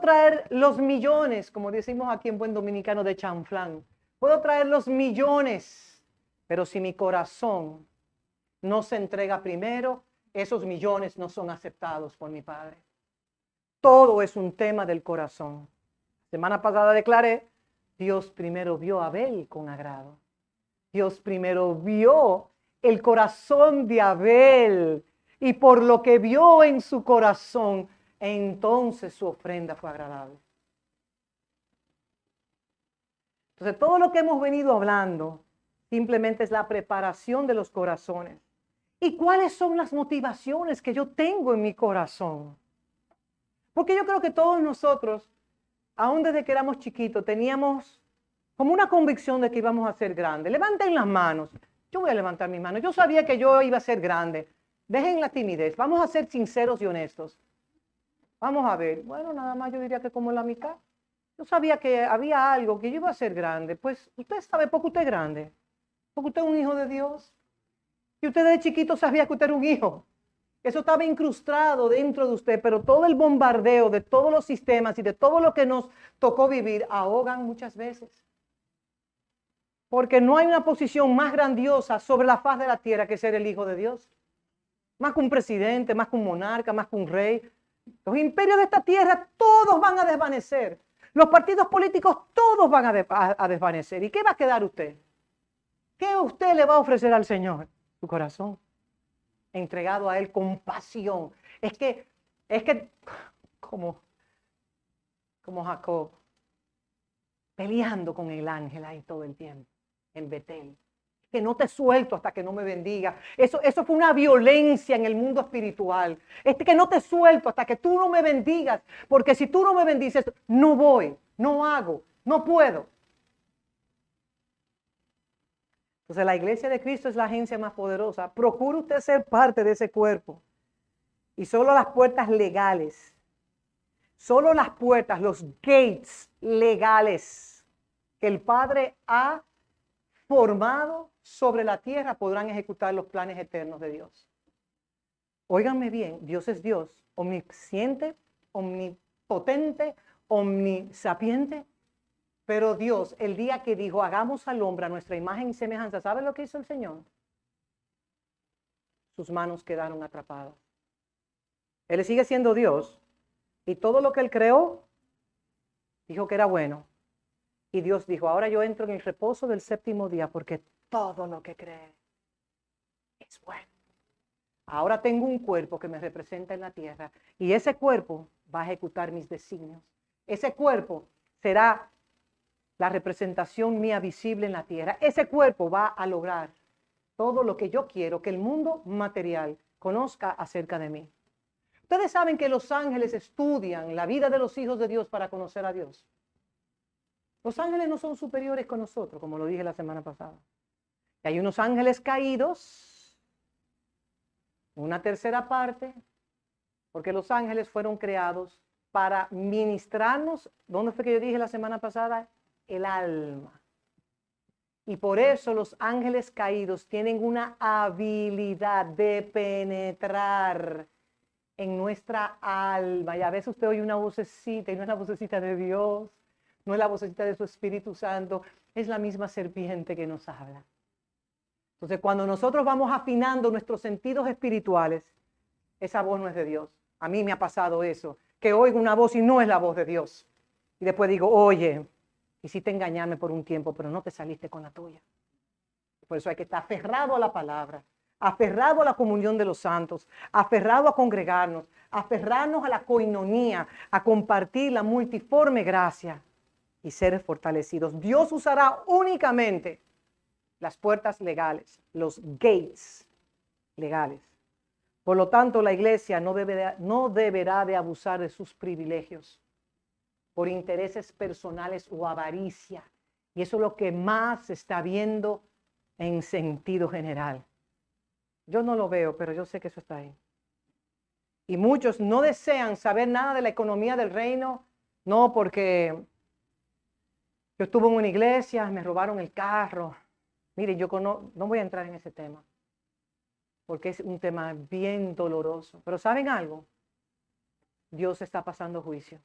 traer los millones, como decimos aquí en buen dominicano, de chanflán. Puedo traer los millones, pero si mi corazón no se entrega primero, esos millones no son aceptados por mi Padre. Todo es un tema del corazón. Semana pasada declaré, Dios primero vio a Abel con agrado. Dios primero vio el corazón de Abel y por lo que vio en su corazón, entonces su ofrenda fue agradable. Entonces todo lo que hemos venido hablando simplemente es la preparación de los corazones. ¿Y cuáles son las motivaciones que yo tengo en mi corazón? Porque yo creo que todos nosotros, aún desde que éramos chiquitos, teníamos como una convicción de que íbamos a ser grandes. Levanten las manos. Yo voy a levantar mis manos. Yo sabía que yo iba a ser grande. Dejen la timidez. Vamos a ser sinceros y honestos. Vamos a ver. Bueno, nada más yo diría que como la mitad. Yo sabía que había algo, que yo iba a ser grande. Pues usted sabe por qué usted es grande. Porque usted es un hijo de Dios. Y usted de chiquito sabía que usted era un hijo. Eso estaba incrustado dentro de usted, pero todo el bombardeo de todos los sistemas y de todo lo que nos tocó vivir ahogan muchas veces. Porque no hay una posición más grandiosa sobre la faz de la tierra que ser el Hijo de Dios. Más que un presidente, más que un monarca, más que un rey. Los imperios de esta tierra todos van a desvanecer. Los partidos políticos todos van a desvanecer. ¿Y qué va a quedar usted? ¿Qué usted le va a ofrecer al Señor? Su corazón, entregado a Él con pasión. Es que como Jacob, peleando con el ángel ahí todo el tiempo, en Betel. Que no te suelto hasta que no me bendiga. Eso fue una violencia en el mundo espiritual. Que no te suelto hasta que tú no me bendigas. Porque si tú no me bendices, no voy, no hago, no puedo. Entonces la iglesia de Cristo es la agencia más poderosa. Procure usted ser parte de ese cuerpo. Y solo las puertas legales, solo las puertas, los gates legales que el Padre ha formado sobre la tierra podrán ejecutar los planes eternos de Dios. Óiganme bien, Dios es Dios, omnisciente, omnipotente, omnisapiente. Pero Dios, el día que dijo, hagamos al hombre a nuestra imagen y semejanza, ¿sabe lo que hizo el Señor? Sus manos quedaron atrapadas. Él sigue siendo Dios y todo lo que Él creó, dijo que era bueno. Y Dios dijo, ahora yo entro en el reposo del séptimo día porque todo lo que cree es bueno. Ahora tengo un cuerpo que me representa en la tierra y ese cuerpo va a ejecutar mis designios. Ese cuerpo será la representación mía visible en la tierra. Ese cuerpo va a lograr todo lo que yo quiero que el mundo material conozca acerca de mí. Ustedes saben que los ángeles estudian la vida de los hijos de Dios para conocer a Dios. Los ángeles no son superiores con nosotros, como lo dije la semana pasada. Y hay unos ángeles caídos, una tercera parte, porque los ángeles fueron creados para ministrarnos. ¿Dónde fue que yo dije la semana pasada? El alma. Y por eso los ángeles caídos tienen una habilidad de penetrar en nuestra alma. Y a veces usted oye una vocecita y no es la vocecita de Dios, no es la vocecita de su Espíritu Santo, es la misma serpiente que nos habla. Entonces, cuando nosotros vamos afinando nuestros sentidos espirituales, esa voz no es de Dios. A mí me ha pasado eso, que oigo una voz y no es la voz de Dios. Y después digo, oye, quisiste engañarme por un tiempo, pero no te saliste con la tuya. Por eso hay que estar aferrado a la palabra, aferrado a la comunión de los santos, aferrado a congregarnos, aferrarnos a la coinonía, a compartir la multiforme gracia y ser fortalecidos. Dios usará únicamente las puertas legales, los gates legales. Por lo tanto, la iglesia no deberá de abusar de sus privilegios por intereses personales o avaricia. Y eso es lo que más se está viendo en sentido general. Yo no lo veo, pero yo sé que eso está ahí. Y muchos no desean saber nada de la economía del reino, no porque yo estuve en una iglesia, me robaron el carro. Mire, no voy a entrar en ese tema, porque es un tema bien doloroso. Pero ¿saben algo? Dios está pasando juicio.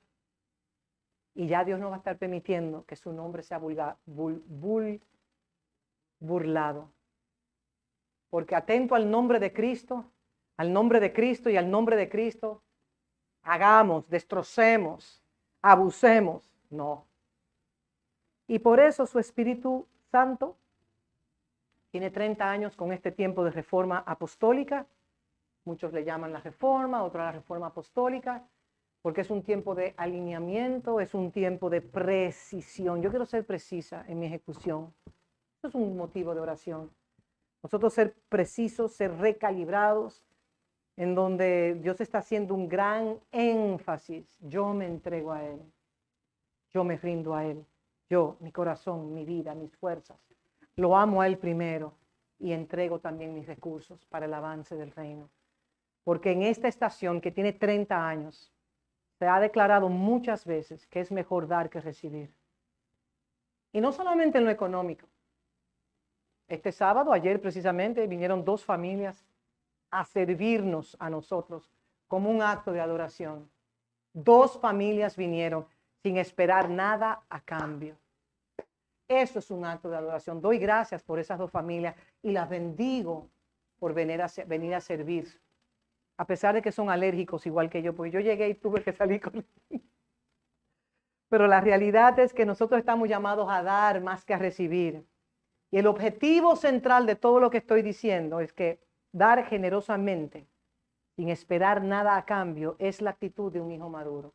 Y ya Dios no va a estar permitiendo que su nombre sea burlado. Porque atento al nombre de Cristo y al nombre de Cristo, hagamos, destrocemos, abusemos. No. Y por eso su Espíritu Santo tiene 30 años con este tiempo de reforma apostólica. Muchos le llaman la reforma, otros la reforma apostólica, porque es un tiempo de alineamiento, es un tiempo de precisión. Yo quiero ser precisa en mi ejecución. Eso es un motivo de oración. Nosotros ser precisos, ser recalibrados, en donde Dios está haciendo un gran énfasis. Yo me entrego a Él. Yo me rindo a Él. Yo, mi corazón, mi vida, mis fuerzas. Lo amo a Él primero y entrego también mis recursos para el avance del reino. Porque en esta estación que tiene 30 años, se ha declarado muchas veces que es mejor dar que recibir. Y no solamente en lo económico. Este sábado, ayer precisamente, vinieron 2 familias a servirnos a nosotros como un acto de adoración. 2 familias vinieron sin esperar nada a cambio. Eso es un acto de adoración. Doy gracias por esas 2 familias y las bendigo por venir a servir. A pesar de que son alérgicos igual que yo, porque yo llegué y tuve que salir con ellos. Pero la realidad es que nosotros estamos llamados a dar más que a recibir. Y el objetivo central de todo lo que estoy diciendo es que dar generosamente, sin esperar nada a cambio, es la actitud de un hijo maduro.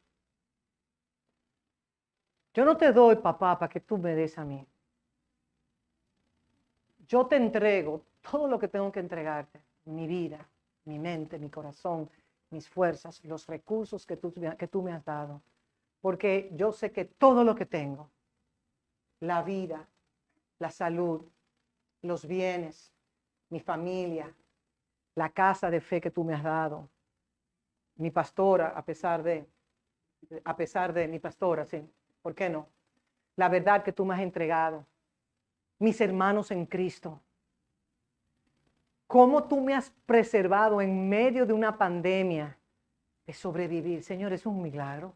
Yo no te doy, papá, para que tú me des a mí. Yo te entrego todo lo que tengo que entregarte, mi vida, mi mente, mi corazón, mis fuerzas, los recursos que tú me has dado. Porque yo sé que todo lo que tengo, la vida, la salud, los bienes, mi familia, la casa de fe que tú me has dado, mi pastora, a pesar de mi pastora, sí, ¿por qué no? La verdad que tú me has entregado, mis hermanos en Cristo, cómo tú me has preservado en medio de una pandemia de sobrevivir. Señor, es un milagro.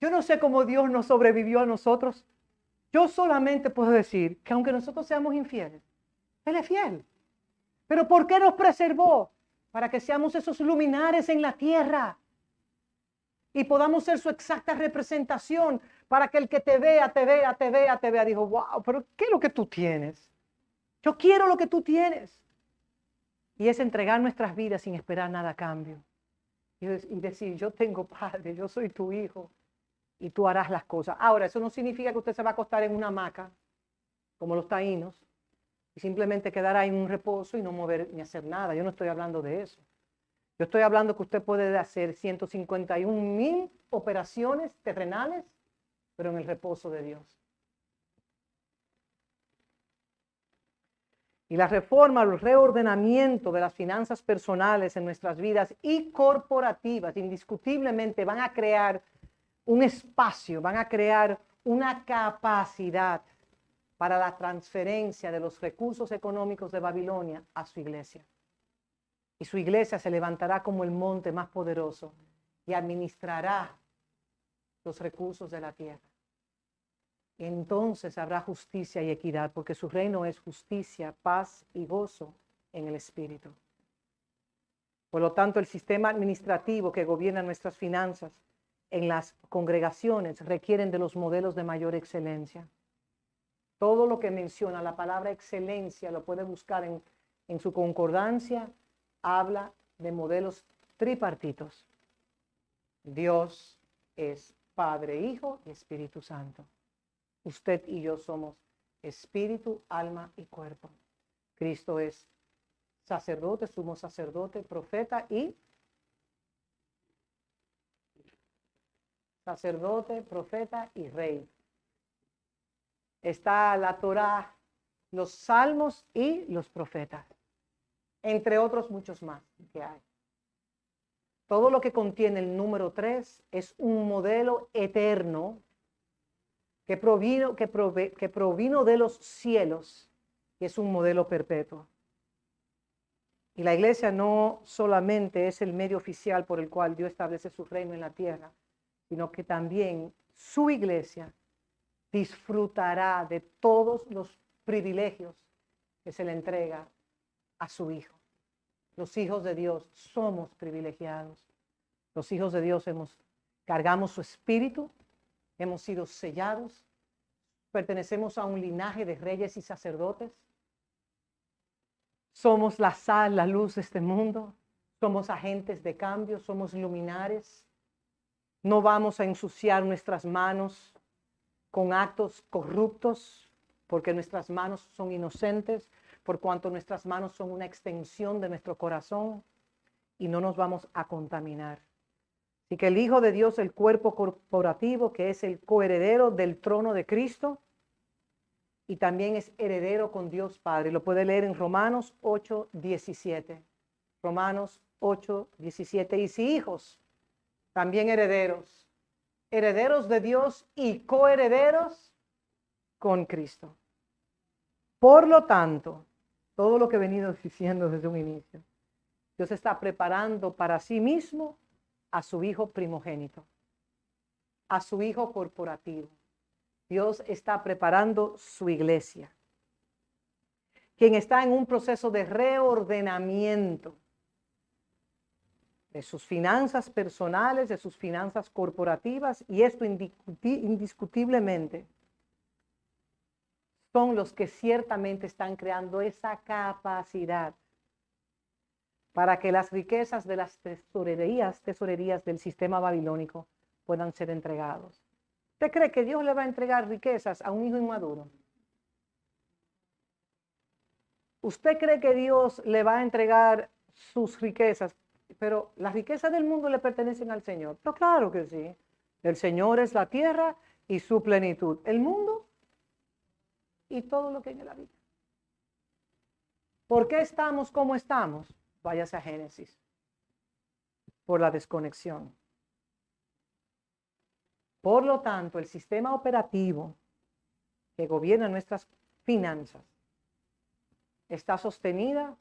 Yo no sé cómo Dios nos sobrevivió a nosotros. Yo solamente puedo decir que aunque nosotros seamos infieles, Él es fiel. ¿Pero por qué nos preservó? Para que seamos esos luminares en la tierra y podamos ser su exacta representación, para que el que te vea, dijo, wow, pero ¿qué es lo que tú tienes? Yo quiero lo que tú tienes. Y es entregar nuestras vidas sin esperar nada a cambio. Y decir, yo tengo padre, yo soy tu hijo. Y tú harás las cosas. Ahora, eso no significa que usted se va a acostar en una hamaca, como los taínos, y simplemente quedar ahí en un reposo y no mover ni hacer nada. Yo no estoy hablando de eso. Yo estoy hablando que usted puede hacer 151,000 operaciones terrenales, pero en el reposo de Dios. Y la reforma, el reordenamiento de las finanzas personales en nuestras vidas y corporativas, indiscutiblemente van a crear un espacio, van a crear una capacidad para la transferencia de los recursos económicos de Babilonia a su iglesia. Y su iglesia se levantará como el monte más poderoso y administrará los recursos de la tierra. Entonces habrá justicia y equidad, porque su reino es justicia, paz y gozo en el Espíritu. Por lo tanto, el sistema administrativo que gobierna nuestras finanzas en las congregaciones requieren de los modelos de mayor excelencia. Todo lo que menciona la palabra excelencia lo puede buscar en su concordancia. Habla de modelos tripartitos. Dios es Padre, Hijo y Espíritu Santo. Usted y yo somos espíritu, alma y cuerpo. Cristo es sacerdote, sumo sacerdote, profeta y rey. Está la Torá, los salmos y los profetas, entre otros muchos más que hay. Todo lo que contiene el número 3 es un modelo eterno que provino de los cielos y es un modelo perpetuo. Y la iglesia no solamente es el medio oficial por el cual Dios establece su reino en la tierra, sino que también su iglesia disfrutará de todos los privilegios que se le entrega a su Hijo. Los hijos de Dios somos privilegiados. Los hijos de Dios cargamos su espíritu, hemos sido sellados, pertenecemos a un linaje de reyes y sacerdotes. Somos la sal, la luz de este mundo. Somos agentes de cambio, somos luminares. No vamos a ensuciar nuestras manos con actos corruptos, porque nuestras manos son inocentes, por cuanto nuestras manos son una extensión de nuestro corazón y no nos vamos a contaminar. Así que el Hijo de Dios, el cuerpo corporativo, que es el coheredero del trono de Cristo y también es heredero con Dios Padre. Lo puede leer en Romanos 8:17. Romanos 8:17. Y si hijos, también herederos. Herederos de Dios y coherederos con Cristo. Por lo tanto, todo lo que he venido diciendo desde un inicio, Dios está preparando para sí mismo a su hijo primogénito, a su hijo corporativo. Dios está preparando su iglesia, quien está en un proceso de reordenamiento de sus finanzas personales, de sus finanzas corporativas, y esto indiscutiblemente son los que ciertamente están creando esa capacidad para que las riquezas de las tesorerías del sistema babilónico puedan ser entregados. ¿Usted cree que Dios le va a entregar riquezas a un hijo inmaduro? ¿Usted cree que Dios le va a entregar sus riquezas? Pero las riquezas del mundo le pertenecen al Señor. Pero claro que sí. El Señor es la tierra y su plenitud. El mundo y todo lo que en él habita. ¿Por qué estamos como estamos? Váyase a Génesis. Por la desconexión. Por lo tanto, el sistema operativo que gobierna nuestras finanzas está sostenida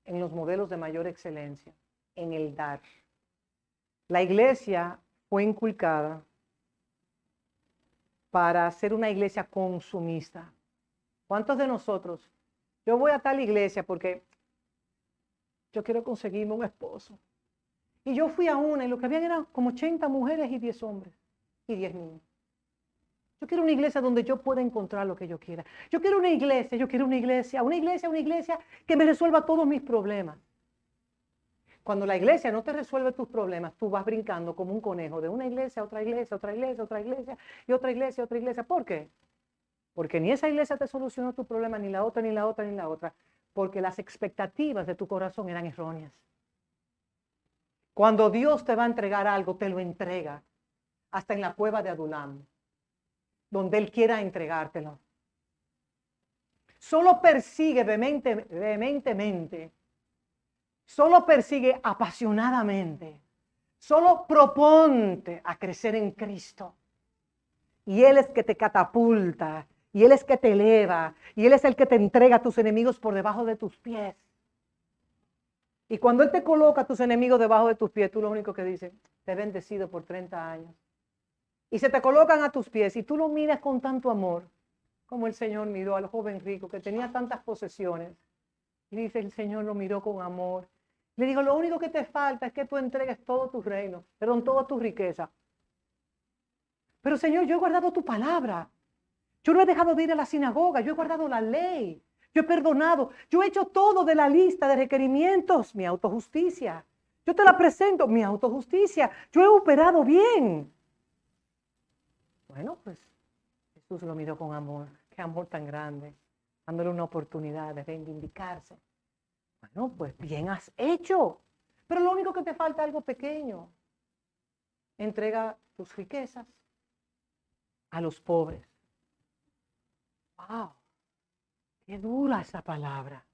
en los modelos de mayor excelencia, en el dar. La iglesia fue inculcada para ser una iglesia consumista. ¿Cuántos de nosotros? Yo voy a tal iglesia porque yo quiero conseguirme un esposo. Y yo fui a una y lo que habían eran como 80 mujeres y 10 hombres y 10 niños. Yo quiero una iglesia donde yo pueda encontrar lo que yo quiera. Yo quiero una iglesia que me resuelva todos mis problemas. Cuando la iglesia no te resuelve tus problemas, tú vas brincando como un conejo de una iglesia a otra iglesia, otra iglesia, otra iglesia y otra iglesia, otra iglesia. ¿Por qué? Porque ni esa iglesia te solucionó tu problema, ni la otra, ni la otra, ni la otra. Porque las expectativas de tu corazón eran erróneas. Cuando Dios te va a entregar algo, te lo entrega. Hasta en la cueva de Adulam, donde Él quiera entregártelo. Solo persigue vehementemente, solo persigue apasionadamente, solo proponte a crecer en Cristo. Y Él es que te catapulta, y Él es que te eleva, y Él es el que te entrega a tus enemigos por debajo de tus pies. Y cuando Él te coloca a tus enemigos debajo de tus pies, tú lo único que dices, te he bendecido por 30 años. Y se te colocan a tus pies y tú lo miras con tanto amor, como el Señor miró al joven rico que tenía tantas posesiones. Y dice, el Señor lo miró con amor. Le dijo, lo único que te falta es que tú entregues todo tu reino, toda tu riqueza. Pero Señor, yo he guardado tu palabra. Yo no he dejado de ir a la sinagoga, yo he guardado la ley. Yo he perdonado, yo he hecho todo de la lista de requerimientos, mi autojusticia. Yo te la presento, mi autojusticia. Yo he operado bien. Bueno, pues Jesús lo miró con amor. Qué amor tan grande. Dándole una oportunidad de reivindicarse. Bueno, pues bien has hecho. Pero lo único que te falta es algo pequeño. Entrega tus riquezas a los pobres. ¡Wow! Qué dura esa palabra.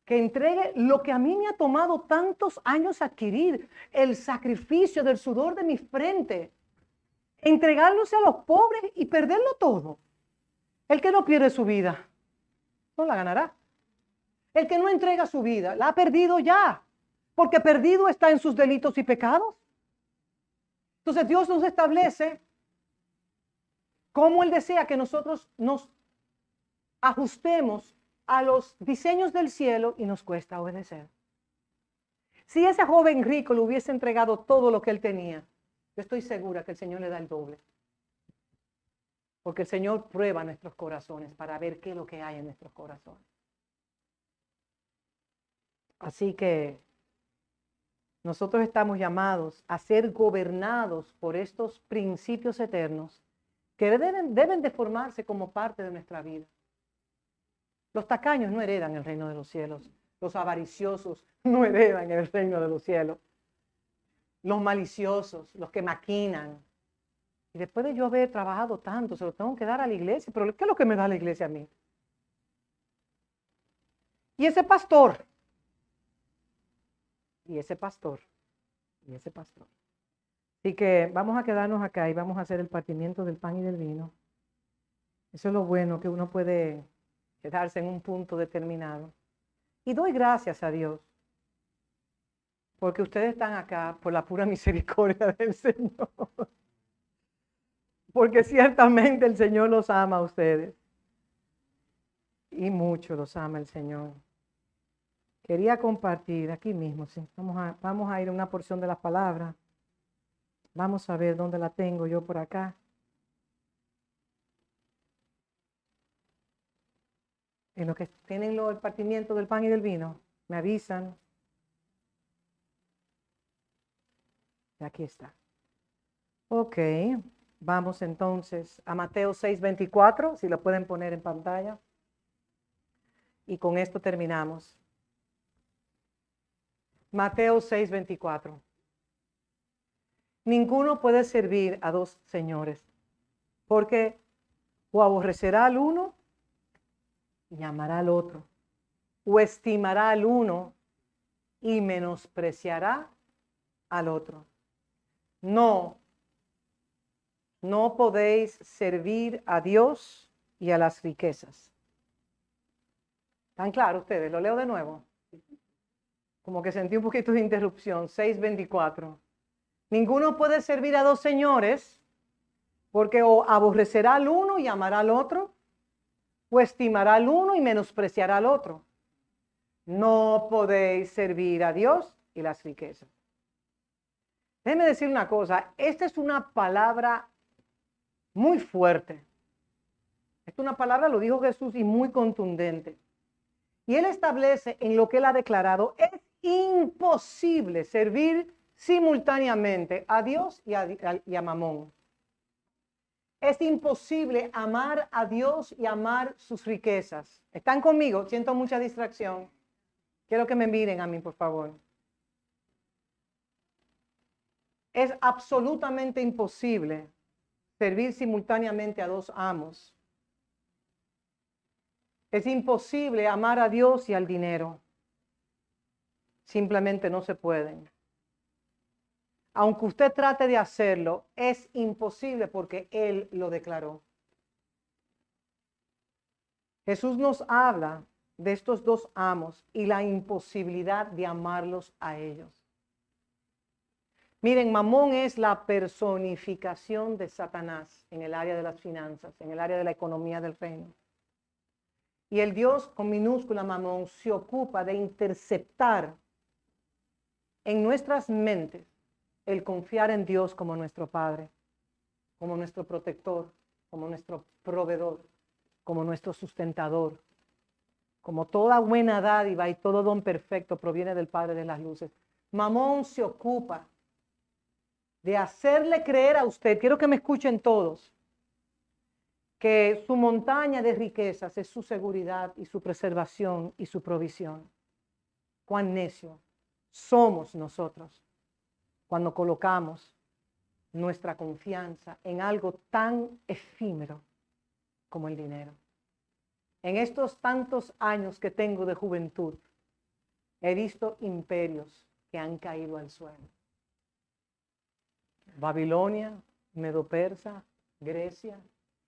Que entregue lo que a mí me ha tomado tantos años adquirir. El sacrificio del sudor de mi frente. Entregándose a los pobres y perderlo todo. El que no pierde su vida, no la ganará. El que no entrega su vida, la ha perdido ya. Porque perdido está en sus delitos y pecados. Entonces Dios nos establece cómo Él desea que nosotros nos ajustemos a los diseños del cielo y nos cuesta obedecer. Si ese joven rico le hubiese entregado todo lo que él tenía, yo estoy segura que el Señor le da el doble. Porque el Señor prueba nuestros corazones para ver qué es lo que hay en nuestros corazones. Así que nosotros estamos llamados a ser gobernados por estos principios eternos que deben de formarse como parte de nuestra vida. Los tacaños no heredan el reino de los cielos. Los avariciosos no heredan el reino de los cielos. Los maliciosos, los que maquinan. Y después de yo haber trabajado tanto, se lo tengo que dar a la iglesia. Pero ¿qué es lo que me da la iglesia a mí? Y ese pastor. Y ese pastor. Y ese pastor. Así que vamos a quedarnos acá y vamos a hacer el partimiento del pan y del vino. Eso es lo bueno, que uno puede quedarse en un punto determinado. Y doy gracias a Dios porque ustedes están acá por la pura misericordia del Señor. Porque ciertamente el Señor los ama a ustedes. Y mucho los ama el Señor. Quería compartir aquí mismo, sí. Vamos a ir a una porción de las palabras. Vamos a ver dónde la tengo yo por acá. En lo que tienen el partimiento del pan y del vino, me avisan. Y aquí está. Ok, vamos entonces a Mateo 6:24, si lo pueden poner en pantalla. Y con esto terminamos. Mateo 6:24. Ninguno puede servir a dos señores, porque o aborrecerá al uno y amará al otro, o estimará al uno y menospreciará al otro. No podéis servir a Dios y a las riquezas. ¿Están claros ustedes? Lo leo de nuevo. Como que sentí un poquito de interrupción. 6:24. Ninguno puede servir a dos señores, porque o aborrecerá al uno y amará al otro, o estimará al uno y menospreciará al otro. No podéis servir a Dios y las riquezas. Déjenme decir una cosa, esta es una palabra muy fuerte. Esta es una palabra, lo dijo Jesús, y muy contundente. Y Él establece en lo que Él ha declarado, es imposible servir simultáneamente a Dios y a Mamón. Es imposible amar a Dios y amar sus riquezas. ¿Están conmigo? Siento mucha distracción. Quiero que me miren a mí, por favor. Es absolutamente imposible servir simultáneamente a dos amos. Es imposible amar a Dios y al dinero. Simplemente no se pueden. Aunque usted trate de hacerlo, es imposible porque Él lo declaró. Jesús nos habla de estos dos amos y la imposibilidad de amarlos a ellos. Miren, Mamón es la personificación de Satanás en el área de las finanzas, en el área de la economía del reino. Y el Dios con minúscula Mamón se ocupa de interceptar en nuestras mentes el confiar en Dios como nuestro Padre, como nuestro protector, como nuestro proveedor, como nuestro sustentador, como toda buena dádiva y todo don perfecto proviene del Padre de las luces. Mamón se ocupa de hacerle creer a usted, quiero que me escuchen todos, que su montaña de riquezas es su seguridad y su preservación y su provisión. Cuán necio somos nosotros cuando colocamos nuestra confianza en algo tan efímero como el dinero. En estos tantos años que tengo de juventud, he visto imperios que han caído al suelo. Babilonia, Medo-Persa, Grecia,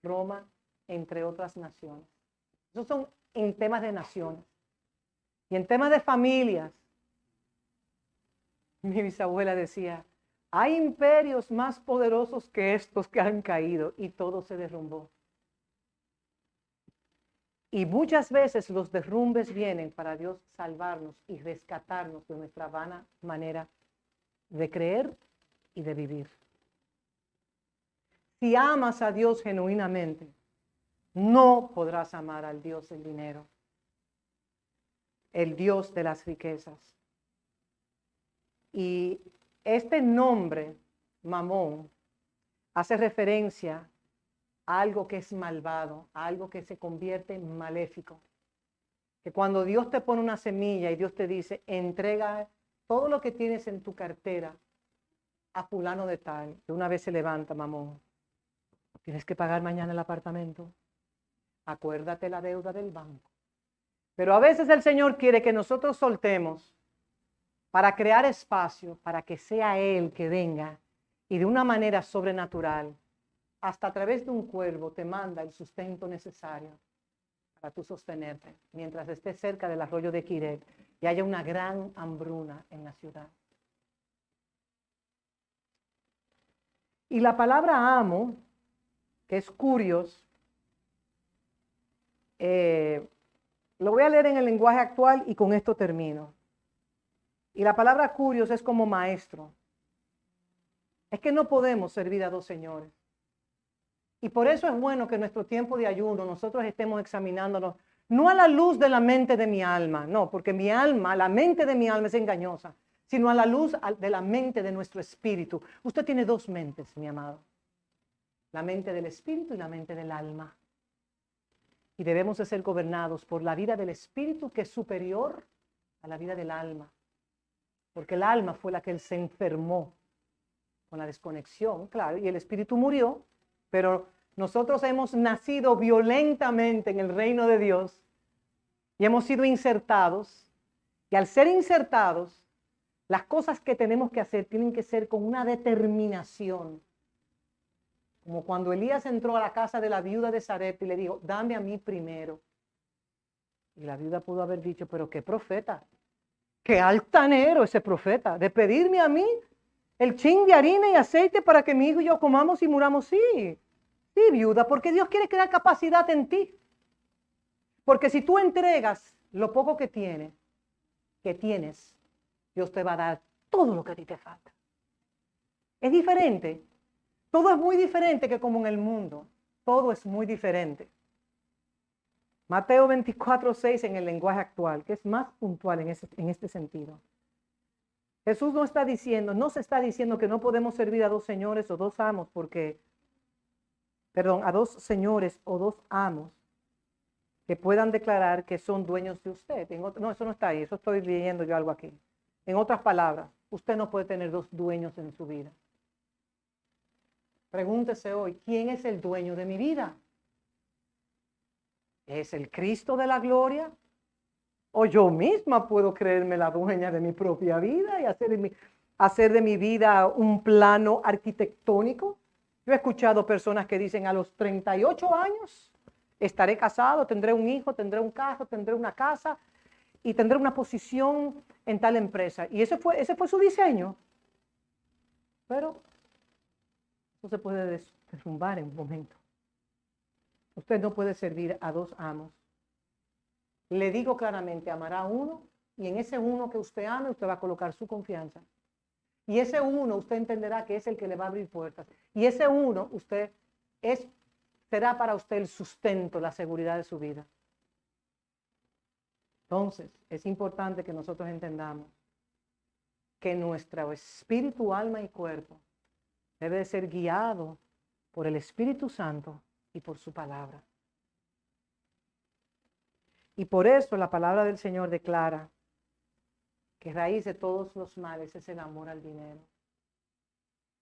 Roma, entre otras naciones. Esos son en temas de naciones. Y en temas de familias, mi bisabuela decía, hay imperios más poderosos que estos que han caído y todo se derrumbó. Y muchas veces los derrumbes vienen para Dios salvarnos y rescatarnos de nuestra vana manera de creer y de vivir. Si amas a Dios genuinamente, no podrás amar al Dios del dinero, el Dios de las riquezas. Y este nombre, Mamón, hace referencia a algo que es malvado, a algo que se convierte en maléfico. Que cuando Dios te pone una semilla y Dios te dice, entrega todo lo que tienes en tu cartera a fulano de tal, de una vez se levanta, Mamón. Tienes que pagar mañana el apartamento. Acuérdate la deuda del banco. Pero a veces el Señor quiere que nosotros soltemos para crear espacio, para que sea Él que venga y de una manera sobrenatural, hasta a través de un cuervo, te manda el sustento necesario para tú sostenerte mientras estés cerca del arroyo de Quiret y haya una gran hambruna en la ciudad. Y la palabra amo, que es curios, lo voy a leer en el lenguaje actual y con esto termino. Y la palabra curios es como maestro. Es que no podemos servir a dos señores. Y por eso es bueno que en nuestro tiempo de ayuno nosotros estemos examinándonos, no a la luz de la mente de mi alma, no, porque mi alma, la mente de mi alma es engañosa, sino a la luz de la mente de nuestro espíritu. Usted tiene dos mentes, mi amado. La mente del espíritu y la mente del alma. Y debemos de ser gobernados por la vida del espíritu, que es superior a la vida del alma. Porque el alma fue la que se enfermó con la desconexión, claro, y el espíritu murió, pero nosotros hemos nacido violentamente en el reino de Dios y hemos sido insertados, y al ser insertados, las cosas que tenemos que hacer tienen que ser con una determinación. Como cuando Elías entró a la casa de la viuda de Sarepta y le dijo, dame a mí primero. Y la viuda pudo haber dicho, pero qué profeta, qué altanero ese profeta, de pedirme a mí el chin de harina y aceite para que mi hijo y yo comamos y muramos. Sí, sí, viuda, porque Dios quiere crear capacidad en ti. Porque si tú entregas lo poco que tienes, Dios te va a dar todo lo que a ti te falta. Es diferente. Todo es muy diferente que como en el mundo. Todo es muy diferente. Mateo 24:6 en el lenguaje actual, que es más puntual en este sentido. Jesús no se está diciendo que no podemos servir a dos señores o dos amos, a dos señores o dos amos que puedan declarar que son dueños de usted. No, eso no está ahí, eso estoy leyendo yo algo aquí. En otras palabras, usted no puede tener dos dueños en su vida. Pregúntese hoy, ¿quién es el dueño de mi vida? ¿Es el Cristo de la gloria? ¿O yo misma puedo creerme la dueña de mi propia vida y hacer de mi vida un plano arquitectónico? Yo he escuchado personas que dicen a los 38 años estaré casado, tendré un hijo, tendré un carro, tendré una casa y tendré una posición en tal empresa. Y ese fue su diseño. Pero eso se puede derrumbar en un momento. Usted no puede servir a dos amos. Le digo claramente, amará a uno y en ese uno que usted ame, usted va a colocar su confianza. Y ese uno usted entenderá que es el que le va a abrir puertas. Y ese uno será para usted el sustento, la seguridad de su vida. Entonces, es importante que nosotros entendamos que nuestro espíritu, alma y cuerpo debe de ser guiado por el Espíritu Santo y por su palabra. Y por eso la palabra del Señor declara que raíz de todos los males es el amor al dinero.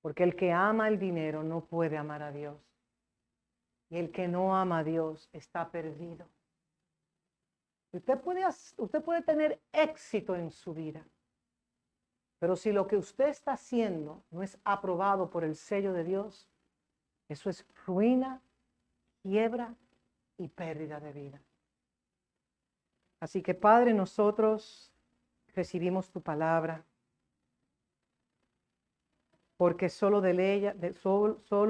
Porque el que ama el dinero no puede amar a Dios. Y el que no ama a Dios está perdido. Usted puede tener éxito en su vida. Pero si lo que usted está haciendo no es aprobado por el sello de Dios, eso es ruina, quiebra y pérdida de vida. Así que, Padre, nosotros recibimos tu palabra, porque solo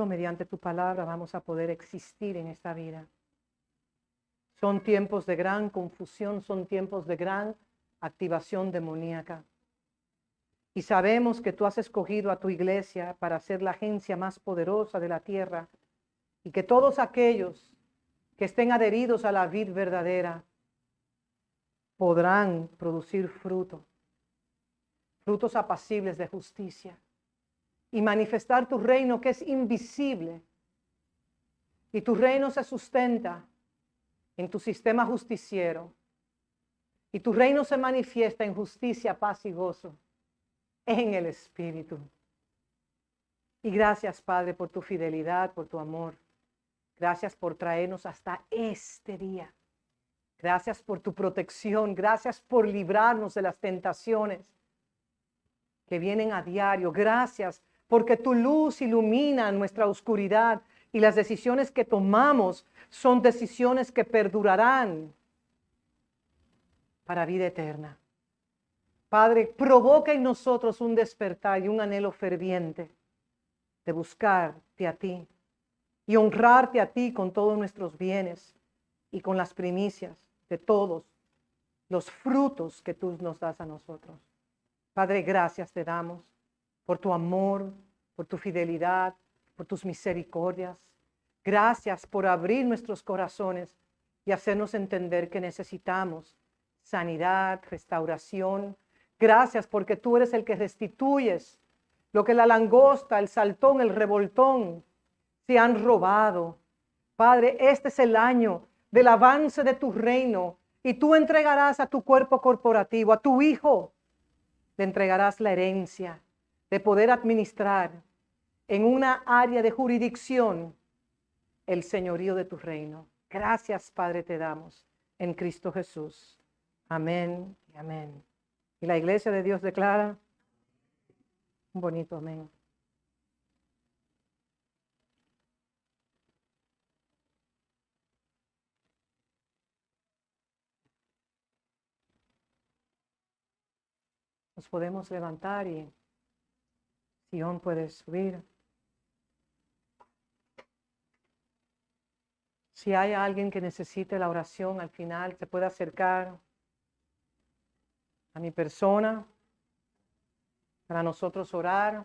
mediante tu palabra vamos a poder existir en esta vida. Son tiempos de gran confusión, son tiempos de gran activación demoníaca. Y sabemos que tú has escogido a tu iglesia para ser la agencia más poderosa de la tierra y que todos aquellos que estén adheridos a la vid verdadera podrán producir frutos apacibles de justicia y manifestar tu reino, que es invisible. Y tu reino se sustenta en tu sistema justiciero. Y tu reino se manifiesta en justicia, paz y gozo en el Espíritu. Y gracias, Padre, por tu fidelidad, por tu amor. Gracias por traernos hasta este día. Gracias por tu protección. Gracias por librarnos de las tentaciones que vienen a diario. Gracias porque tu luz ilumina nuestra oscuridad y las decisiones que tomamos son decisiones que perdurarán para vida eterna. Padre, provoca en nosotros un despertar y un anhelo ferviente de buscarte a ti y honrarte a ti con todos nuestros bienes y con las primicias de todos los frutos que tú nos das a nosotros. Padre, gracias te damos por tu amor, por tu fidelidad, por tus misericordias. Gracias por abrir nuestros corazones y hacernos entender que necesitamos sanidad, restauración. Gracias porque tú eres el que restituyes lo que la langosta, el saltón, el revoltón se han robado. Padre, este es el año del avance de tu reino y tú entregarás a tu cuerpo corporativo, a tu hijo, le entregarás la herencia de poder administrar en una área de jurisdicción el señorío de tu reino. Gracias, Padre, te damos en Cristo Jesús. Amén y amén. Y la iglesia de Dios declara un bonito amén. Nos podemos levantar y Sion puede subir. Si hay alguien que necesite la oración al final, se puede acercar a mi persona para nosotros orar.